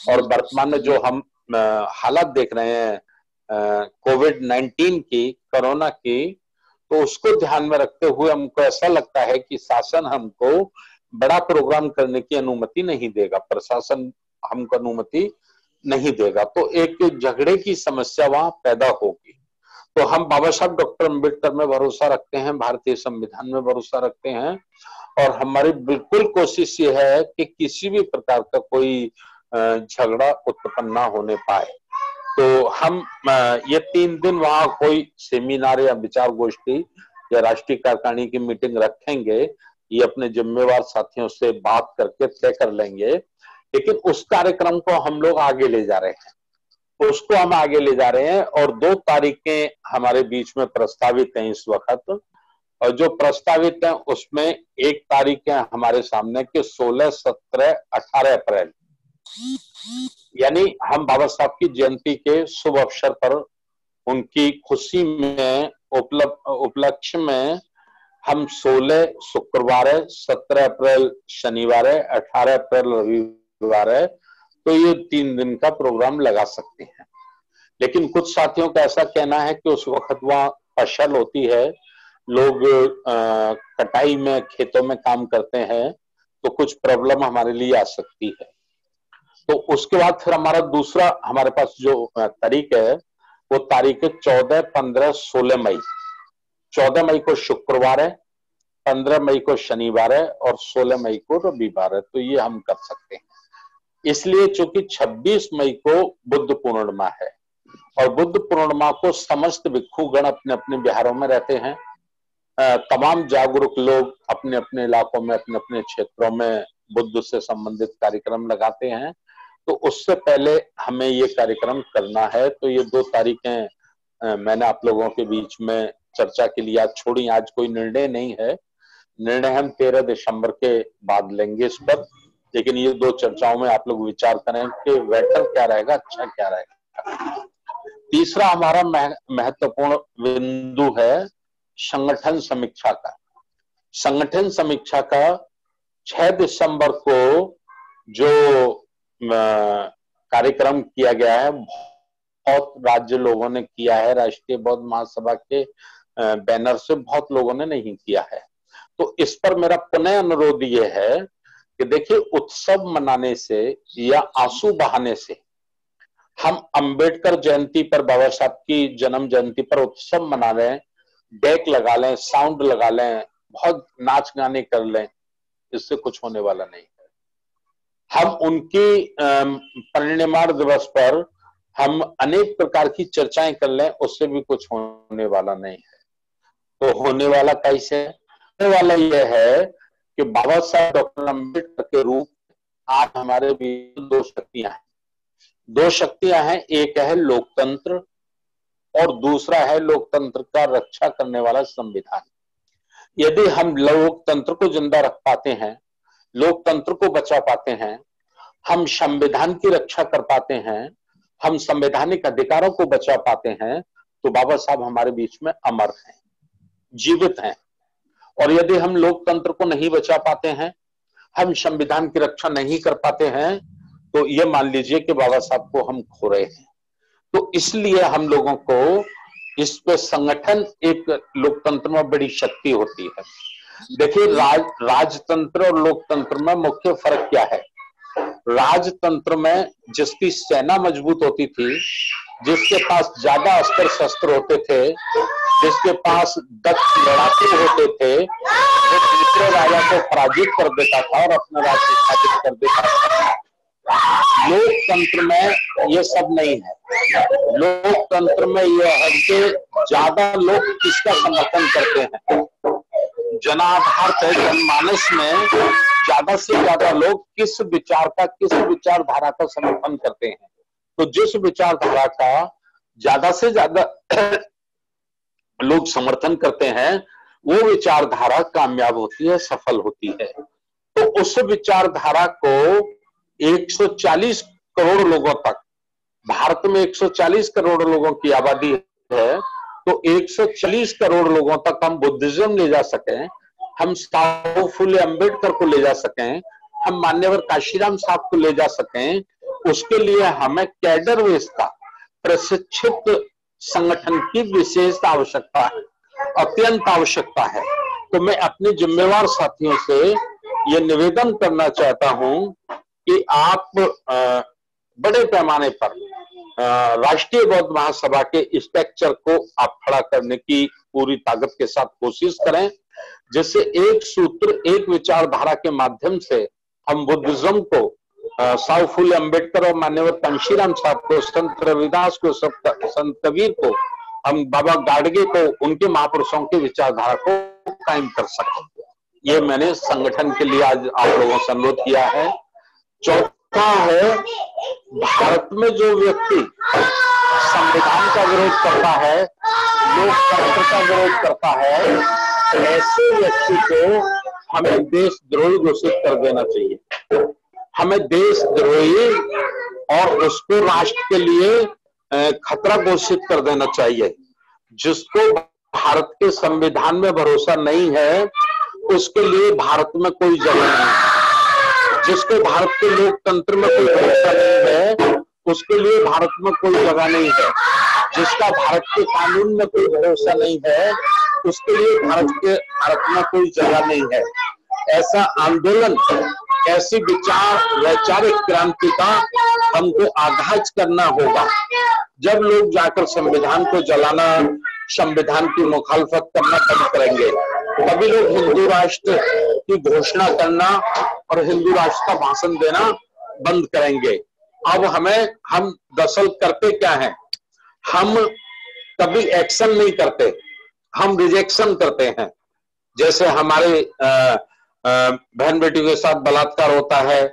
और वर्तमान में जो हम हालात देख रहे हैं कोविड-19 की, कोरोना की, तो उसको ध्यान में रखते हुए हमको ऐसा लगता है कि शासन हमको बड़ा प्रोग्राम करने की अनुमति नहीं देगा, प्रशासन हमको अनुमति नहीं देगा, तो एक झगड़े की समस्या वहां पैदा होगी। तो हम बाबा साहब डॉक्टर अम्बेडकर में भरोसा रखते हैं, भारतीय संविधान में भरोसा रखते हैं, और हमारी बिल्कुल कोशिश ये है कि किसी भी प्रकार का कोई झगड़ा उत्पन्न ना होने पाए। तो हम ये 3 दिन वहां कोई सेमिनार या विचार गोष्ठी या राष्ट्रीय कार्यकारिणी की मीटिंग रखेंगे, ये अपने जिम्मेवार साथियों से बात करके तय कर लेंगे, लेकिन उस कार्यक्रम को हम लोग आगे ले जा रहे हैं, उसको हम आगे ले जा रहे हैं। और 2 तारीखें हमारे बीच में प्रस्तावित हैं इस वक्त, और जो प्रस्तावित है उसमें एक तारीख है हमारे सामने के 16, 17, 18 अप्रैल, यानी हम बाबा साहब की जयंती के शुभ अवसर पर उनकी खुशी में उपलक्ष्य में हम 16 शुक्रवार है, 17 अप्रैल शनिवार है, 18 अप्रैल रविवार है, तो ये 3 दिन का प्रोग्राम लगा सकते हैं। लेकिन कुछ साथियों का ऐसा कहना है कि उस वक्त वहां फसल होती है, लोग कटाई में खेतों में काम करते हैं, तो कुछ प्रॉब्लम हमारे लिए आ सकती है। तो उसके बाद फिर हमारा दूसरा हमारे पास जो तारीख है वो तारीख है 14, 15, 16 मई। 14 मई को शुक्रवार है, 15 मई को शनिवार है और 16 मई को रविवार है। तो ये हम कर सकते हैं, इसलिए चूंकि 26 मई को बुद्ध पूर्णिमा है, और बुद्ध पूर्णिमा को समस्त भिक्षुगण अपने अपने बिहारों में रहते हैं, तमाम जागरूक लोग अपने अपने इलाकों में, अपने अपने क्षेत्रों में बुद्ध से संबंधित कार्यक्रम लगाते हैं। तो उससे पहले हमें ये कार्यक्रम करना है। तो ये 2 तारीखें मैंने आप लोगों के बीच में चर्चा के लिए आज छोड़ी। आज कोई निर्णय नहीं है, निर्णय हम 13 दिसंबर के बाद लेंगे इस पर, लेकिन ये 2 चर्चाओं में आप लोग विचार करें कि बेटर क्या रहेगा, अच्छा क्या रहेगा। तीसरा हमारा महत्वपूर्ण बिंदु है संगठन समीक्षा का। संगठन समीक्षा का 6 दिसंबर को जो कार्यक्रम किया गया है, बहुत राज्य लोगों ने किया है, राष्ट्रीय बौद्ध महासभा के बैनर से बहुत लोगों ने नहीं किया है। तो इस पर मेरा पुनः अनुरोध ये है कि देखिए, उत्सव मनाने से या आंसू बहाने से हम अंबेडकर जयंती पर, बाबा साहब की जन्म जयंती पर उत्सव मना रहे हैं, डेक लगा लें, साउंड लगा लें, बहुत नाच गाने कर लें, इससे कुछ होने वाला नहीं है। हम उनकी परिनिर्वाण दिवस पर हम अनेक प्रकार की चर्चाएं कर लें, उससे भी कुछ होने वाला नहीं है। तो होने वाला कैसे? होने वाला यह है कि बाबा साहब डॉक्टर अम्बेडकर के रूप आज हमारे बीच 2 शक्तियां हैं। 2 शक्तियां हैं, एक है लोकतंत्र और दूसरा है लोकतंत्र का रक्षा करने वाला संविधान। यदि हम लोकतंत्र को जिंदा रख पाते हैं, लोकतंत्र को बचा पाते हैं, हम संविधान की रक्षा कर पाते हैं, हम संवैधानिक अधिकारों को बचा पाते हैं, तो बाबा साहब हमारे बीच में अमर हैं, जीवित हैं। और यदि हम लोकतंत्र को नहीं बचा पाते हैं, हम संविधान की रक्षा नहीं कर पाते हैं, तो ये मान लीजिए कि बाबा साहब को हम खो रहे हैं। तो इसलिए हम लोगों को इस पे संगठन, एक लोकतंत्र में बड़ी शक्ति होती है। देखिए, राजतंत्र और लोकतंत्र में मुख्य फर्क क्या है? राजतंत्र में जिसकी सेना मजबूत होती थी, जिसके पास ज्यादा अस्त्र शस्त्र होते थे, जिसके पास दक्ष लड़ाकू होते थे, वो दूसरे राजा को पराजित कर देता था और अपना राज्य स्थापित कर देता था। लोकतंत्र में ये सब नहीं है। लोकतंत्र में यह है कि ज्यादा लोग किसका समर्थन करते हैं, जनाधार तय जनमानस में ज्यादा से ज्यादा लोग किस विचारधारा का समर्थन करते हैं। तो जिस विचारधारा का ज्यादा से ज्यादा लोग समर्थन करते हैं वो विचारधारा कामयाब होती है, सफल होती है। तो उस विचारधारा को 140 करोड़ लोगों तक, भारत में 140 करोड़ लोगों की आबादी है, तो 140 करोड़ लोगों तक हम बुद्धिज्म ले जा सकें, हम साहू फुले अम्बेडकर को ले जा सकें, हम मान्यवर काशीराम साहब को ले जा सकें, उसके लिए हमें कैडर व्यवस्था, प्रशिक्षित संगठन की विशेष आवश्यकता है, अत्यंत आवश्यकता है। तो मैं अपने जिम्मेवार साथियों से ये निवेदन करना चाहता हूं कि आप बड़े पैमाने पर राष्ट्रीय बौद्ध महासभा के स्ट्रक्चर को आप खड़ा करने की पूरी ताकत के साथ कोशिश करें, जिससे एक सूत्र, एक विचारधारा के माध्यम से हम बुद्धिज्म को, साहू फुले अम्बेडकर और मान्यवर कांशीराम साहब को, संत रविदास को, संत कबीर को, हम बाबा गाडगे को, उनके महापुरुषों की विचारधारा को कायम कर सकें। ये मैंने संगठन के लिए आज आप लोगों से अनुरोध किया है। चौथा है, भारत में जो व्यक्ति संविधान का विरोध करता है, लोकतंत्र का विरोध करता है, ऐसे व्यक्ति को हमें देशद्रोही घोषित कर देना चाहिए। हमें देशद्रोही और उसको राष्ट्र के लिए खतरा घोषित कर देना चाहिए। जिसको भारत के संविधान में भरोसा नहीं है उसके लिए भारत में कोई जगह नहीं। जिसको भारत के लोकतंत्र में कोई भरोसा नहीं है उसके लिए भारत में कोई जगह नहीं है। जिसका भारत के कानून में कोई भरोसा नहीं है उसके लिए भारत में कोई जगह नहीं है। ऐसा आंदोलन, ऐसी वैचारिक क्रांति का हमको आगाज करना होगा। जब लोग जाकर संविधान को जलाना, संविधान की मुखालफत करना बंद करेंगे, तभी लोग हिंदू राष्ट्र की घोषणा करना और हिंदू राष्ट्र का भाषण देना बंद करेंगे। अब हम दरअसल करते क्या है, हम कभी एक्शन नहीं करते, हम रिजेक्शन करते हैं। जैसे हमारे बहन बेटी के साथ बलात्कार होता है,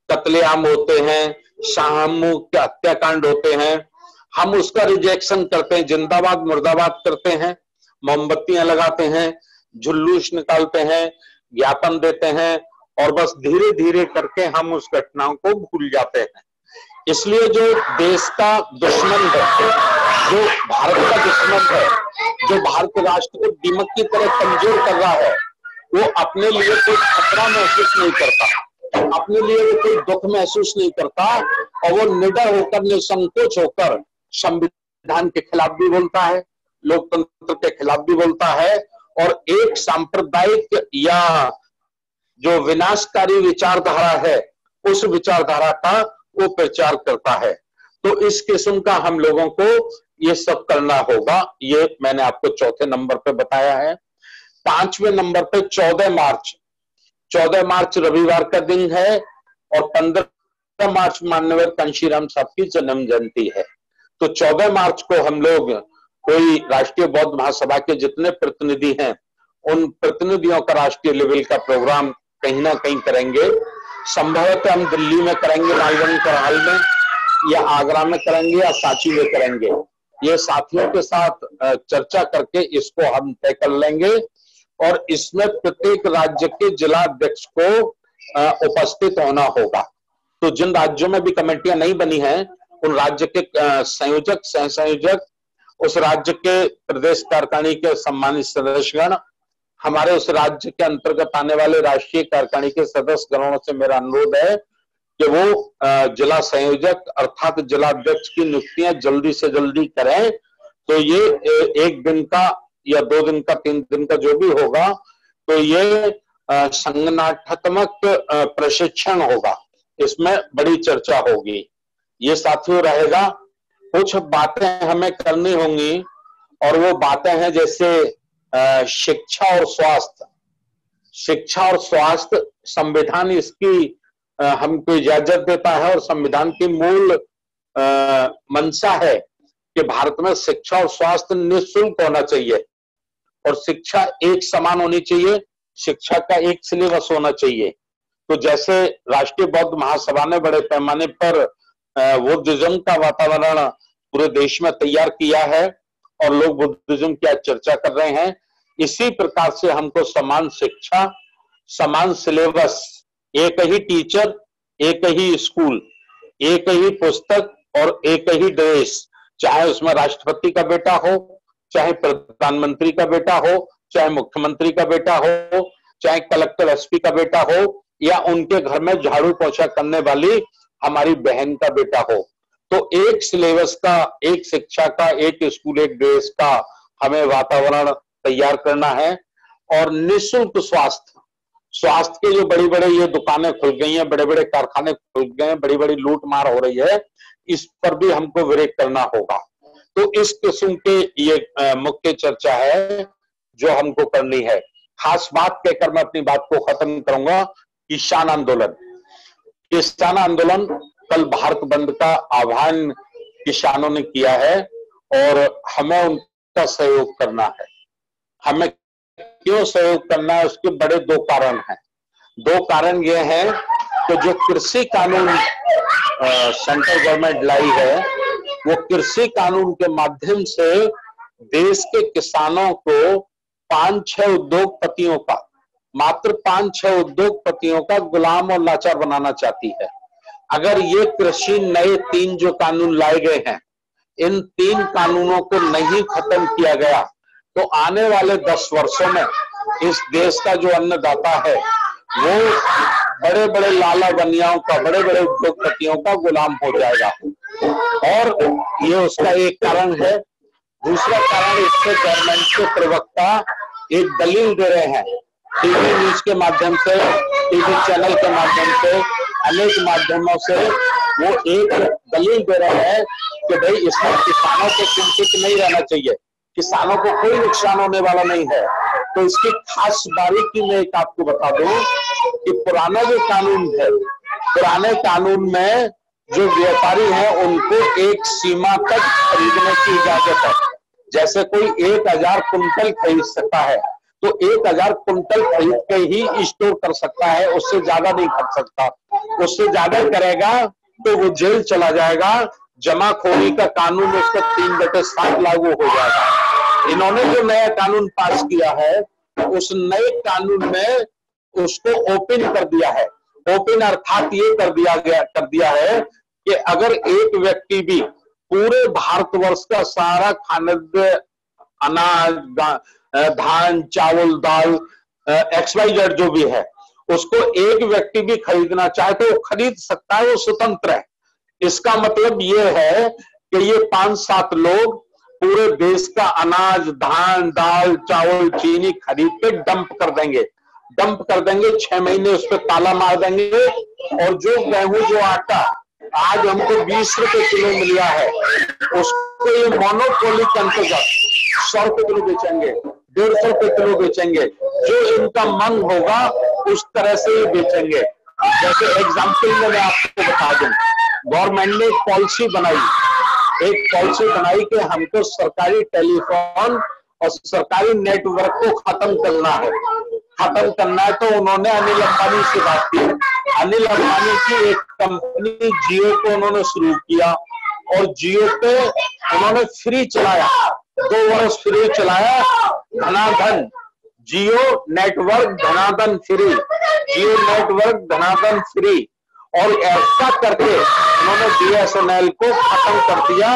कत्लेआम होते हैं, सामूहिक हत्याकांड होते हैं, हम उसका रिजेक्शन करते हैं, जिंदाबाद मुर्दाबाद करते हैं, मोमबत्तियां लगाते हैं, जुलूस निकालते हैं, ज्ञापन देते हैं और बस धीरे धीरे करके हम उस घटनाओं को भूल जाते हैं। इसलिए जो देश का दुश्मन है, जो भारत का दुश्मन है, जो भारत राष्ट्र को दीमक की तरह कमजोर कर रहा है, वो अपने लिए कोई खतरा महसूस नहीं करता, अपने लिए वो कोई दुख महसूस नहीं करता और वो निडर होकर, निसंकोच होकर संविधान के खिलाफ भी बोलता है, लोकतंत्र के खिलाफ भी बोलता है और एक सांप्रदायिक या जो विनाशकारी विचारधारा है उस विचारधारा का वो प्रचार करता है। तो इस किस्म का हम लोगों को ये सब करना होगा। ये मैंने आपको चौथे नंबर पे बताया है। 5वें नंबर पे 14 मार्च रविवार का दिन है और 15 मार्च मान्यवर कांशीराम साहब की जन्म जयंती है। तो 14 मार्च को हम लोग कोई राष्ट्रीय बौद्ध महासभा के जितने प्रतिनिधि हैं उन प्रतिनिधियों का राष्ट्रीय लेवल का प्रोग्राम कहीं ना कहीं करेंगे। संभवतः हम दिल्ली में करेंगे, मालवनी करहाल में, या आगरा में करेंगे या सांची में करेंगे। ये साथियों के साथ चर्चा करके इसको हम तय कर लेंगे और इसमें प्रत्येक राज्य के जिला अध्यक्ष को उपस्थित होना होगा। तो जिन राज्यों में भी कमेटियां नहीं बनी हैं उन राज्य के संयोजक, सह संयोजक, उस राज्य के प्रदेश कार्यकारिणी के सम्मानित सदस्यगण, हमारे उस राज्य के अंतर्गत आने वाले राष्ट्रीय कार्यकारिणी के सदस्य गणों से मेरा अनुरोध है कि वो जिला संयोजक अर्थात जिला अध्यक्ष की नियुक्तियां जल्दी से जल्दी करें। तो ये 1 दिन का या 2 दिन का, 3 दिन का जो भी होगा, तो ये संगठनात्मक प्रशिक्षण होगा, इसमें बड़ी चर्चा होगी। ये साथियों रहेगा। कुछ बातें हमें करनी होंगी और वो बातें हैं जैसे शिक्षा और स्वास्थ्य। शिक्षा और स्वास्थ्य, संविधान इसकी हमको इजाजत देता है और संविधान की मूल मंशा है कि भारत में शिक्षा और स्वास्थ्य निःशुल्क होना चाहिए और शिक्षा एक समान होनी चाहिए, शिक्षा का एक सिलेबस होना चाहिए। तो जैसे राष्ट्रीय बौद्ध महासभा ने बड़े पैमाने पर बुद्धिज्म का वातावरण पूरे देश में तैयार किया है और लोग बुद्धिज्म की आज चर्चा कर रहे हैं, इसी प्रकार से हमको समान शिक्षा, समान सिलेबस, एक ही टीचर, एक ही स्कूल, एक ही पुस्तक और एक ही ड्रेस, चाहे उसमें राष्ट्रपति का बेटा हो, चाहे प्रधानमंत्री का बेटा हो, चाहे मुख्यमंत्री का बेटा हो, चाहे कलेक्टर एसपी का बेटा हो, या उनके घर में झाड़ू पोछा करने वाली हमारी बहन का बेटा हो। तो एक सिलेबस का, एक शिक्षा का, एक स्कूल, एक ड्रेस का हमें वातावरण तैयार करना है। और निःशुल्क स्वास्थ्य के जो बड़ी बड़े ये दुकानें खुल गई हैं, बड़े बड़े कारखाने खुल गए हैं, बड़ी बड़ी लूट मार हो रही है, इस पर भी हमको विवेक करना होगा। तो इस किस्म के ये मुख्य चर्चा है जो हमको करनी है। खास बात कहकर मैं अपनी बात को खत्म करूंगा। किसान आंदोलन कल भारत बंद का आह्वान किसानों ने किया है और हमें उनका सहयोग करना है। हमें क्यों सहयोग करना है, उसके बड़े दो कारण हैं। दो कारण ये हैं कि जो कृषि कानून सेंट्रल गवर्नमेंट लाई है, वो कृषि कानून के माध्यम से देश के किसानों को 5-6 उद्योगपतियों का, मात्र 5-6 उद्योगपतियों का गुलाम और लाचार बनाना चाहती है। अगर ये कृषि नए 3 जो कानून लाए गए हैं, इन 3 कानूनों को नहीं खत्म किया गया तो आने वाले 10 वर्षों में इस देश का जो अन्नदाता है वो बड़े बड़े लाला बनियाओं का, बड़े बड़े उद्योगपतियों का गुलाम हो जाएगा। और ये उसका एक कारण है। दूसरा कारण, इससे गवर्नमेंट के प्रवक्ता एक दलील दे रहे हैं, टीवी न्यूज के माध्यम से, टीवी चैनल के माध्यम से, अनेक माध्यमों से वो एक दलील दे रहे हैं कि भाई इसमें किसानों को चिंतित नहीं रहना चाहिए, किसानों को कोई नुकसान होने वाला नहीं है। तो इसकी खास बारीकी में एक आपको बता दूं कि पुराना जो कानून है, पुराने कानून में जो व्यापारी हैं उनको एक सीमा तक खरीदने की इजाजत है। जैसे कोई 1000 कुंटल खरीद सकता है तो 1000 कुंटल खरीद के ही स्टोर कर सकता है, उससे ज्यादा नहीं कर सकता। उससे ज्यादा करेगा तो वो जेल चला जाएगा, जमाखोरी का कानून उसका 3/7 लागू हो जाएगा। इन्होंने जो नया कानून पास किया है, उस नए कानून में उसको ओपन कर दिया है। ओपन अर्थात ये कर दिया है कि अगर एक व्यक्ति भी पूरे भारतवर्ष का सारा खाद्य अनाज, धान, चावल, दाल, XYZ जो भी है, उसको एक व्यक्ति भी खरीदना चाहे तो वो खरीद सकता है, वो स्वतंत्र है। इसका मतलब ये है कि ये 5-7 लोग पूरे देश का अनाज, धान, दाल, चावल, चीनी खरीद के डंप कर देंगे। 6 महीने उस पर ताला मार देंगे और जो गेहूं, जो आटा आज हमको 20 रुपए किलो मिल रहा है, उसको ये मोनोपोली के अंतर्गत 100 रुपए किलो बेचेंगे, 150 रुपए किलो बेचेंगे। जो इनका मन होगा उस तरह से ये बेचेंगे। जैसे एग्जाम्पल में मैं आपको बता दूं, गवर्नमेंट ने एक पॉलिसी बनाई कि हमको सरकारी टेलीफोन और सरकारी नेटवर्क को खत्म करना है। तो उन्होंने अनिल अंबानी से बात की। अनिल अंबानी की एक कंपनी जियो को उन्होंने शुरू किया और जियो पे उन्होंने फ्री चलाया, 2 वर्ष फ्री चलाया, धनाधन जियो नेटवर्क, धनाधन फ्री, जियो नेटवर्क धनाधन फ्री। और ऐसा करके उन्होंने BSNL को खत्म कर दिया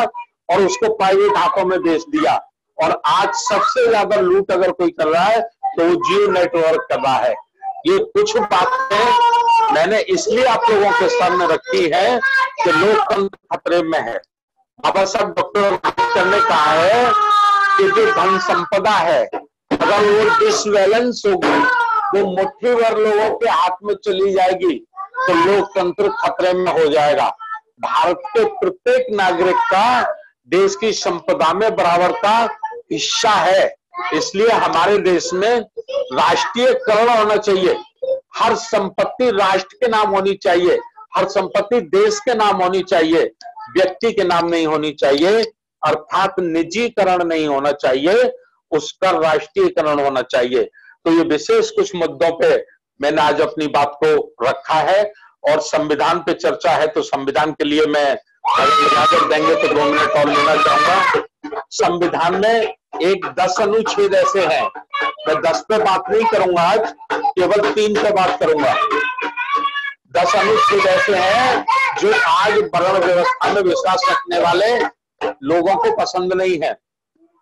और उसको प्राइवेट हाथों में बेच दिया। और आज सबसे ज्यादा लूट अगर कोई कर रहा है तो वो जियो नेटवर्क कर रहा है। ये कुछ बातें मैंने इसलिए आप लोगों के सामने रखी है कि लोकतंत्र खतरे में है। बाबा साहब डॉक्टर अम्बेडकर ने कहा है कि जो धन संपदा है, अगर वो डिसबैलेंस होगी, वो मुट्ठी भर लोगों के हाथ में चली जाएगी तो लोकतंत्र खतरे में हो जाएगा। भारत के प्रत्येक नागरिक का देश की संपदा में बराबर का हिस्सा है। इसलिए हमारे देश में राष्ट्रीयकरण होना चाहिए। हर संपत्ति राष्ट्र के नाम होनी चाहिए, हर संपत्ति देश के नाम होनी चाहिए, व्यक्ति के नाम नहीं होनी चाहिए, अर्थात निजीकरण नहीं होना चाहिए, उसका राष्ट्रीयकरण होना चाहिए। तो ये विशेष कुछ मुद्दों पे मैंने आज अपनी बात को रखा है। और संविधान पे चर्चा है तो संविधान के लिए मैं अगर इजाजत देंगे तो 2 मिनट और लेना चाहूंगा। संविधान में 10 अनुच्छेद ऐसे हैं, मैं 10 पे बात नहीं करूंगा आज, केवल 3 पे बात करूंगा। 10 अनुच्छेद ऐसे हैं जो आज वर्ण व्यवस्था में विश्वास रखने वाले लोगों को पसंद नहीं है,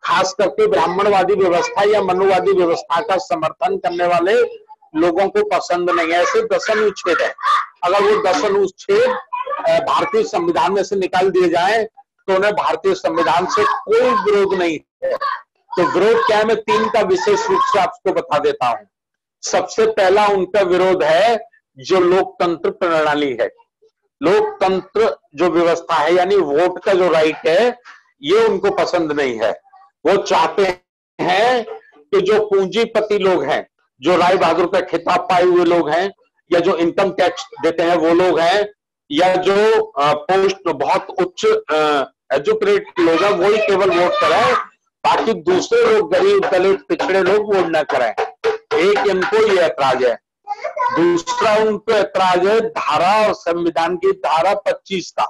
खास करके ब्राह्मणवादी व्यवस्था या मनुवादी व्यवस्था का समर्थन करने वाले लोगों को पसंद नहीं है। ऐसे 10 अनुच्छेद है। अगर वो 10 अनुच्छेद भारतीय संविधान में से निकाल दिए जाएं तो उन्हें भारतीय संविधान से कोई विरोध नहीं है। तो विरोध क्या है, मैं 3 का विशेष रूप से आपको बता देता हूं। सबसे पहला उनका विरोध है जो लोकतंत्र प्रणाली है, लोकतंत्र जो व्यवस्था है, यानी वोट का जो राइट है, ये उनको पसंद नहीं है। वो चाहते हैं कि जो पूंजीपति लोग हैं, जो राय बहादुर का खिताब पाए हुए लोग हैं, या जो इनकम टैक्स देते हैं वो लोग हैं, या जो पोस्ट बहुत उच्च एजुकेटेड लोग हैं, वही केवल वोट करें, बाकी दूसरे लोग गरीब दलित पिछड़े लोग वोट न करें। एक इनको ये ऐतराज है। दूसरा उनको ऐतराज है धारा और संविधान की धारा 25 का।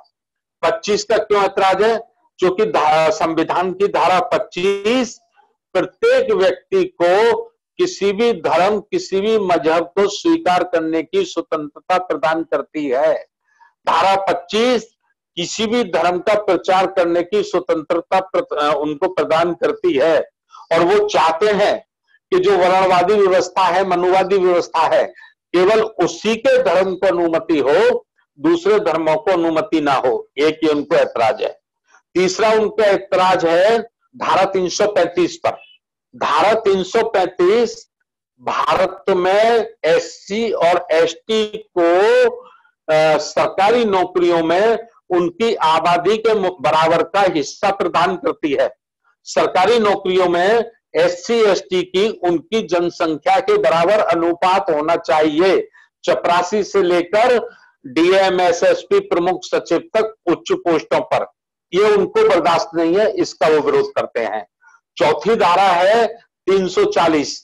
25 का क्यों ऐतराज है? क्योंकि संविधान की धारा 25 प्रत्येक व्यक्ति को किसी भी धर्म, किसी भी मजहब को स्वीकार करने की स्वतंत्रता प्रदान करती है। धारा 25 किसी भी धर्म का प्रचार करने की स्वतंत्रता उनको प्रदान करती है। और वो चाहते हैं कि जो वर्णवादी व्यवस्था है, मनुवादी व्यवस्था है, केवल उसी के धर्म को अनुमति हो, दूसरे धर्मों को अनुमति ना हो। एक ही उनको ऐतराज है। तीसरा उनका ऐतराज है धारा 335 पर। धारा 335 भारत में एससी और एसटी को सरकारी नौकरियों में उनकी आबादी के बराबर का हिस्सा प्रदान करती है। सरकारी नौकरियों में एससी एसटी की उनकी जनसंख्या के बराबर अनुपात होना चाहिए। चपरासी से लेकर डीएम, एसएसपी, प्रमुख सचिव तक उच्च पोस्टों पर, ये उनको बर्दाश्त नहीं है, इसका वो विरोध करते हैं। चौथी धारा है 340।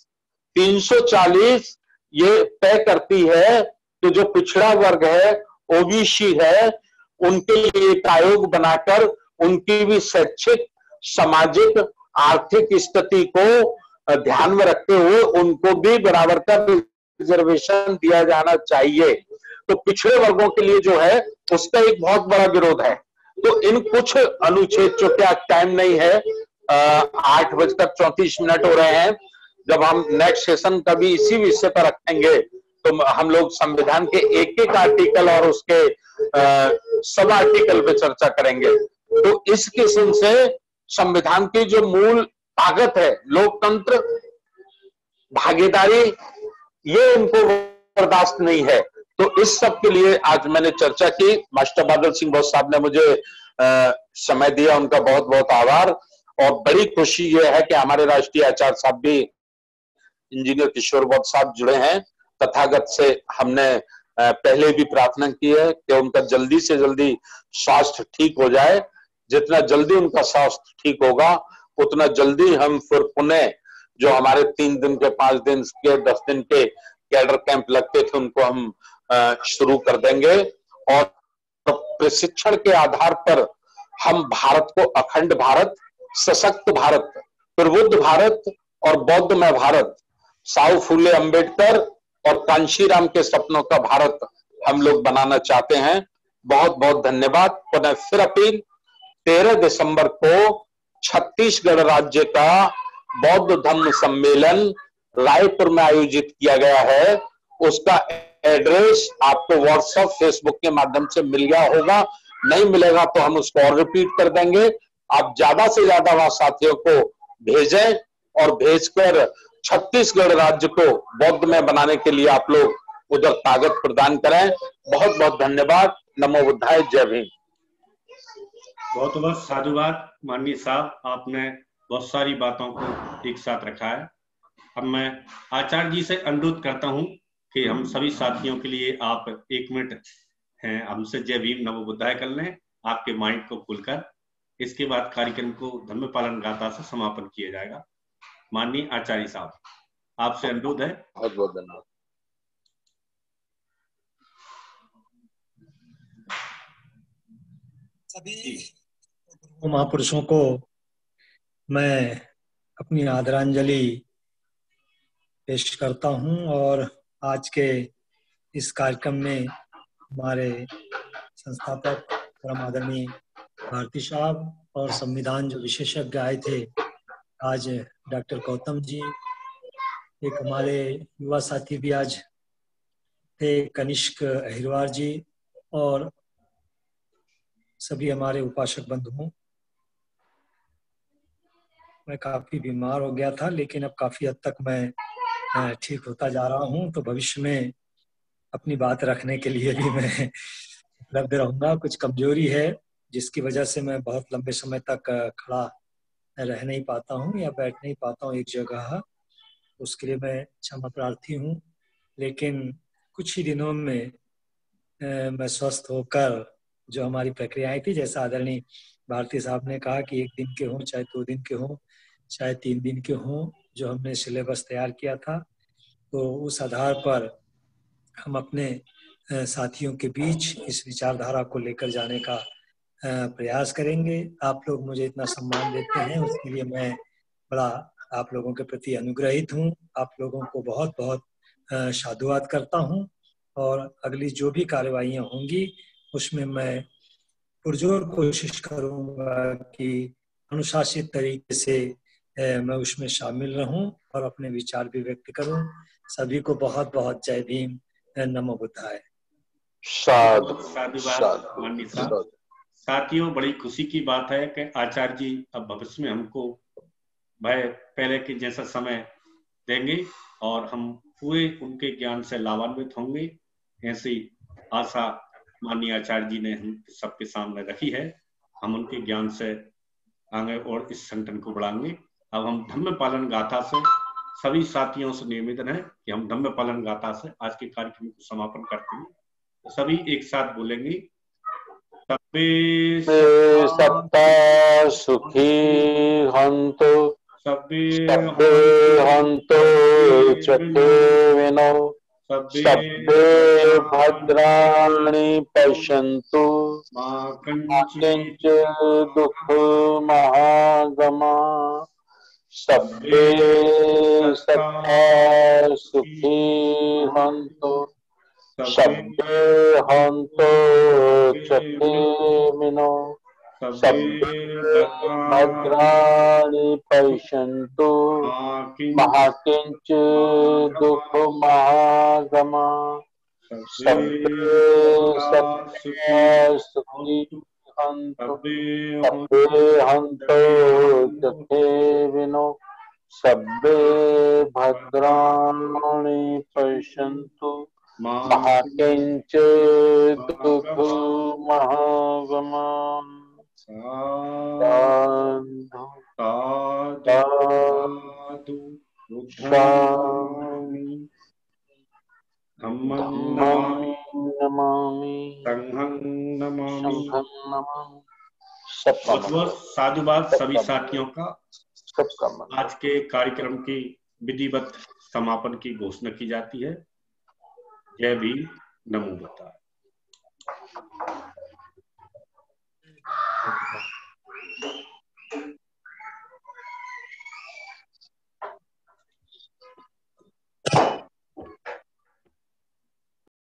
340 ये तय करती है कि जो पिछड़ा वर्ग है, ओबीसी है, उनके लिए एक आयोग बनाकर उनकी भी शैक्षिक, सामाजिक, आर्थिक स्थिति को ध्यान में रखते हुए उनको भी बराबर का रिजर्वेशन दिया जाना चाहिए। तो पिछड़े वर्गों के लिए जो है उसका एक बहुत बड़ा विरोध है। तो इन कुछ अनुच्छेद, जो क्या टाइम नहीं है, 8:34 हो रहे हैं, जब हम नेक्स्ट सेशन कभी इसी विषय पर रखेंगे तो हम लोग संविधान के एक आर्टिकल और उसके सब आर्टिकल पे चर्चा करेंगे। तो इस किस्म से संविधान की जो मूल ताकत है, लोकतंत्र, भागीदारी, ये उनको बर्दाश्त नहीं है। तो इस सब के लिए आज मैंने चर्चा की। मास्टर बादल सिंह बोस साहब ने मुझे समय दिया, उनका बहुत बहुत आभार। और बड़ी खुशी यह है कि हमारे राष्ट्रीय आचार्य साहब भी, इंजीनियर किशोर बोस साहब जुड़े हैं। तथागत से हमने पहले भी प्रार्थना की है कि उनका जल्दी से जल्दी स्वास्थ्य ठीक हो जाए। जितना जल्दी उनका स्वास्थ्य ठीक होगा उतना जल्दी हम फिर पुनः जो हमारे 3 दिन के, 5 दिन के, 10 दिन के कैडर कैंप लगते थे उनको हम शुरू कर देंगे। और प्रशिक्षण के आधार पर हम भारत को अखंड भारत, सशक्त भारत, प्रबुद्ध भारत और बौद्धमय भारत, साहू फूले अंबेडकर और कांशीराम के सपनों का भारत हम लोग बनाना चाहते हैं। बहुत बहुत धन्यवाद। पुनः फिर अपील, 13 दिसंबर को छत्तीसगढ़ राज्य का बौद्ध धम्म सम्मेलन रायपुर में आयोजित किया गया है। उसका एड्रेस आपको व्हाट्सएप, फेसबुक के माध्यम से मिल गया होगा। नहीं मिलेगा तो हम उसको और रिपीट कर देंगे। आप ज्यादा से ज्यादा वहां साथियों को भेजें और भेजकर छत्तीसगढ़ राज्य को बौद्ध में बनाने के लिए आप लोग उधर ताकत प्रदान करें। बहुत बहुत धन्यवाद। नमो बुद्धाय। जय भीम। बहुत बहुत साधुवाद माननीय साहब, आपने बहुत सारी बातों को एक साथ रखा है। अब मैं आचार्य जी से अनुरोध करता हूं कि हम सभी साथियों के लिए आप 1 मिनट हैं हमसे जय भीम नमो बुद्धाय कर लें आपके माइंड को खुलकर। इसके बाद कार्यक्रम को धम्म पालन गाथा से समापन किया जाएगा। माननीय आचार्य साहब, आपसे अनुरोध है। बहुत बहुत धन्यवाद। सभी महापुरुषों को मैं अपनी आदरांजलि पेश करता हूं और आज के इस कार्यक्रम में हमारे संस्थापक परम आदरणीय भारती साहब और संविधान जो विशेषज्ञ आए थे आज डॉक्टर गौतम जी, एक हमारे युवा साथी भी आज थे कनिष्क अहिरवार जी, और सभी हमारे उपासक बंधुओं। मैं काफी बीमार हो गया था लेकिन अब काफी हद तक मैं ठीक होता जा रहा हूं, तो भविष्य में अपनी बात रखने के लिए भी मैं उपलब्ध रहूंगा। कुछ कमजोरी है जिसकी वजह से मैं बहुत लंबे समय तक खड़ा रह नहीं पाता हूं या बैठ नहीं पाता हूं एक जगह, उसके लिए मैं क्षमा प्रार्थी हूं। लेकिन कुछ ही दिनों में मैं स्वस्थ होकर जो हमारी प्रक्रियाएं थी, जैसा आदरणीय भारती साहब ने कहा कि 1 दिन के हों चाहे 2 दिन के हों चाहे 3 दिन के हों, जो हमने सिलेबस तैयार किया था, तो उस आधार पर हम अपने साथियों के बीच इस विचारधारा को लेकर जाने का प्रयास करेंगे। आप लोग मुझे इतना सम्मान देते हैं, उसके लिए मैं बड़ा आप लोगों के प्रति अनुग्रहित हूँ। आप लोगों को बहुत बहुत साधुवाद करता हूँ और अगली जो भी कार्यवाहियाँ होंगी उसमें मैं पुरजोर कोशिश करूँगा कि अनुशासित तरीके से मैं उसमें शामिल रहूं और अपने विचार भी व्यक्त करूं। सभी को बहुत बहुत जय भीम, नमो बुद्धाय। साधुवाद माननीय साहब। साथियों, बड़ी खुशी की बात है कि आचार्य जी अब भविष्य में हमको पहले के जैसा समय देंगे और हम पूरे उनके ज्ञान से लाभान्वित होंगे। ऐसी आशा माननीय आचार्य जी ने हम सबके सामने रखी है। हम उनके ज्ञान से आगे और इस संगठन को बढ़ाएंगे। अब हम धम्म पालन गाथा से सभी साथियों से निवेदन है कि हम धम्म पालन गाथा से आज के कार्यक्रम को समापन करते हैं। तो सभी एक साथ बोलेंगे, सब्बे सत्ता सुखी हन्तु सब्बे हन्तु चक्रेविनो सब्बे भद्राणि पश्यन्तु मा किंचित् दुःखमहागमा सब्बे सत्ता सुखी हन्तु सब्बे हन्तु चक्रेविनो सब्बे भद्राणि पश्यन्तु मा किंचित् दुःखमहागमा सब्बे सत्ता सुखी हन्तु सब्बे हन्तु चक्रेविनो सब्बे भद्राणि पश्यन्तु मा किंचित् दुःखमहागमा। साधु साधु बुद्धामि धम्मं नमामि संघं नमामि। सबका बहुत बहुत साधुवाद सभी साथियों का। सबका आज के कार्यक्रम की विधिवत समापन की घोषणा की जाती है। जय भीम, नमो बुद्धाय।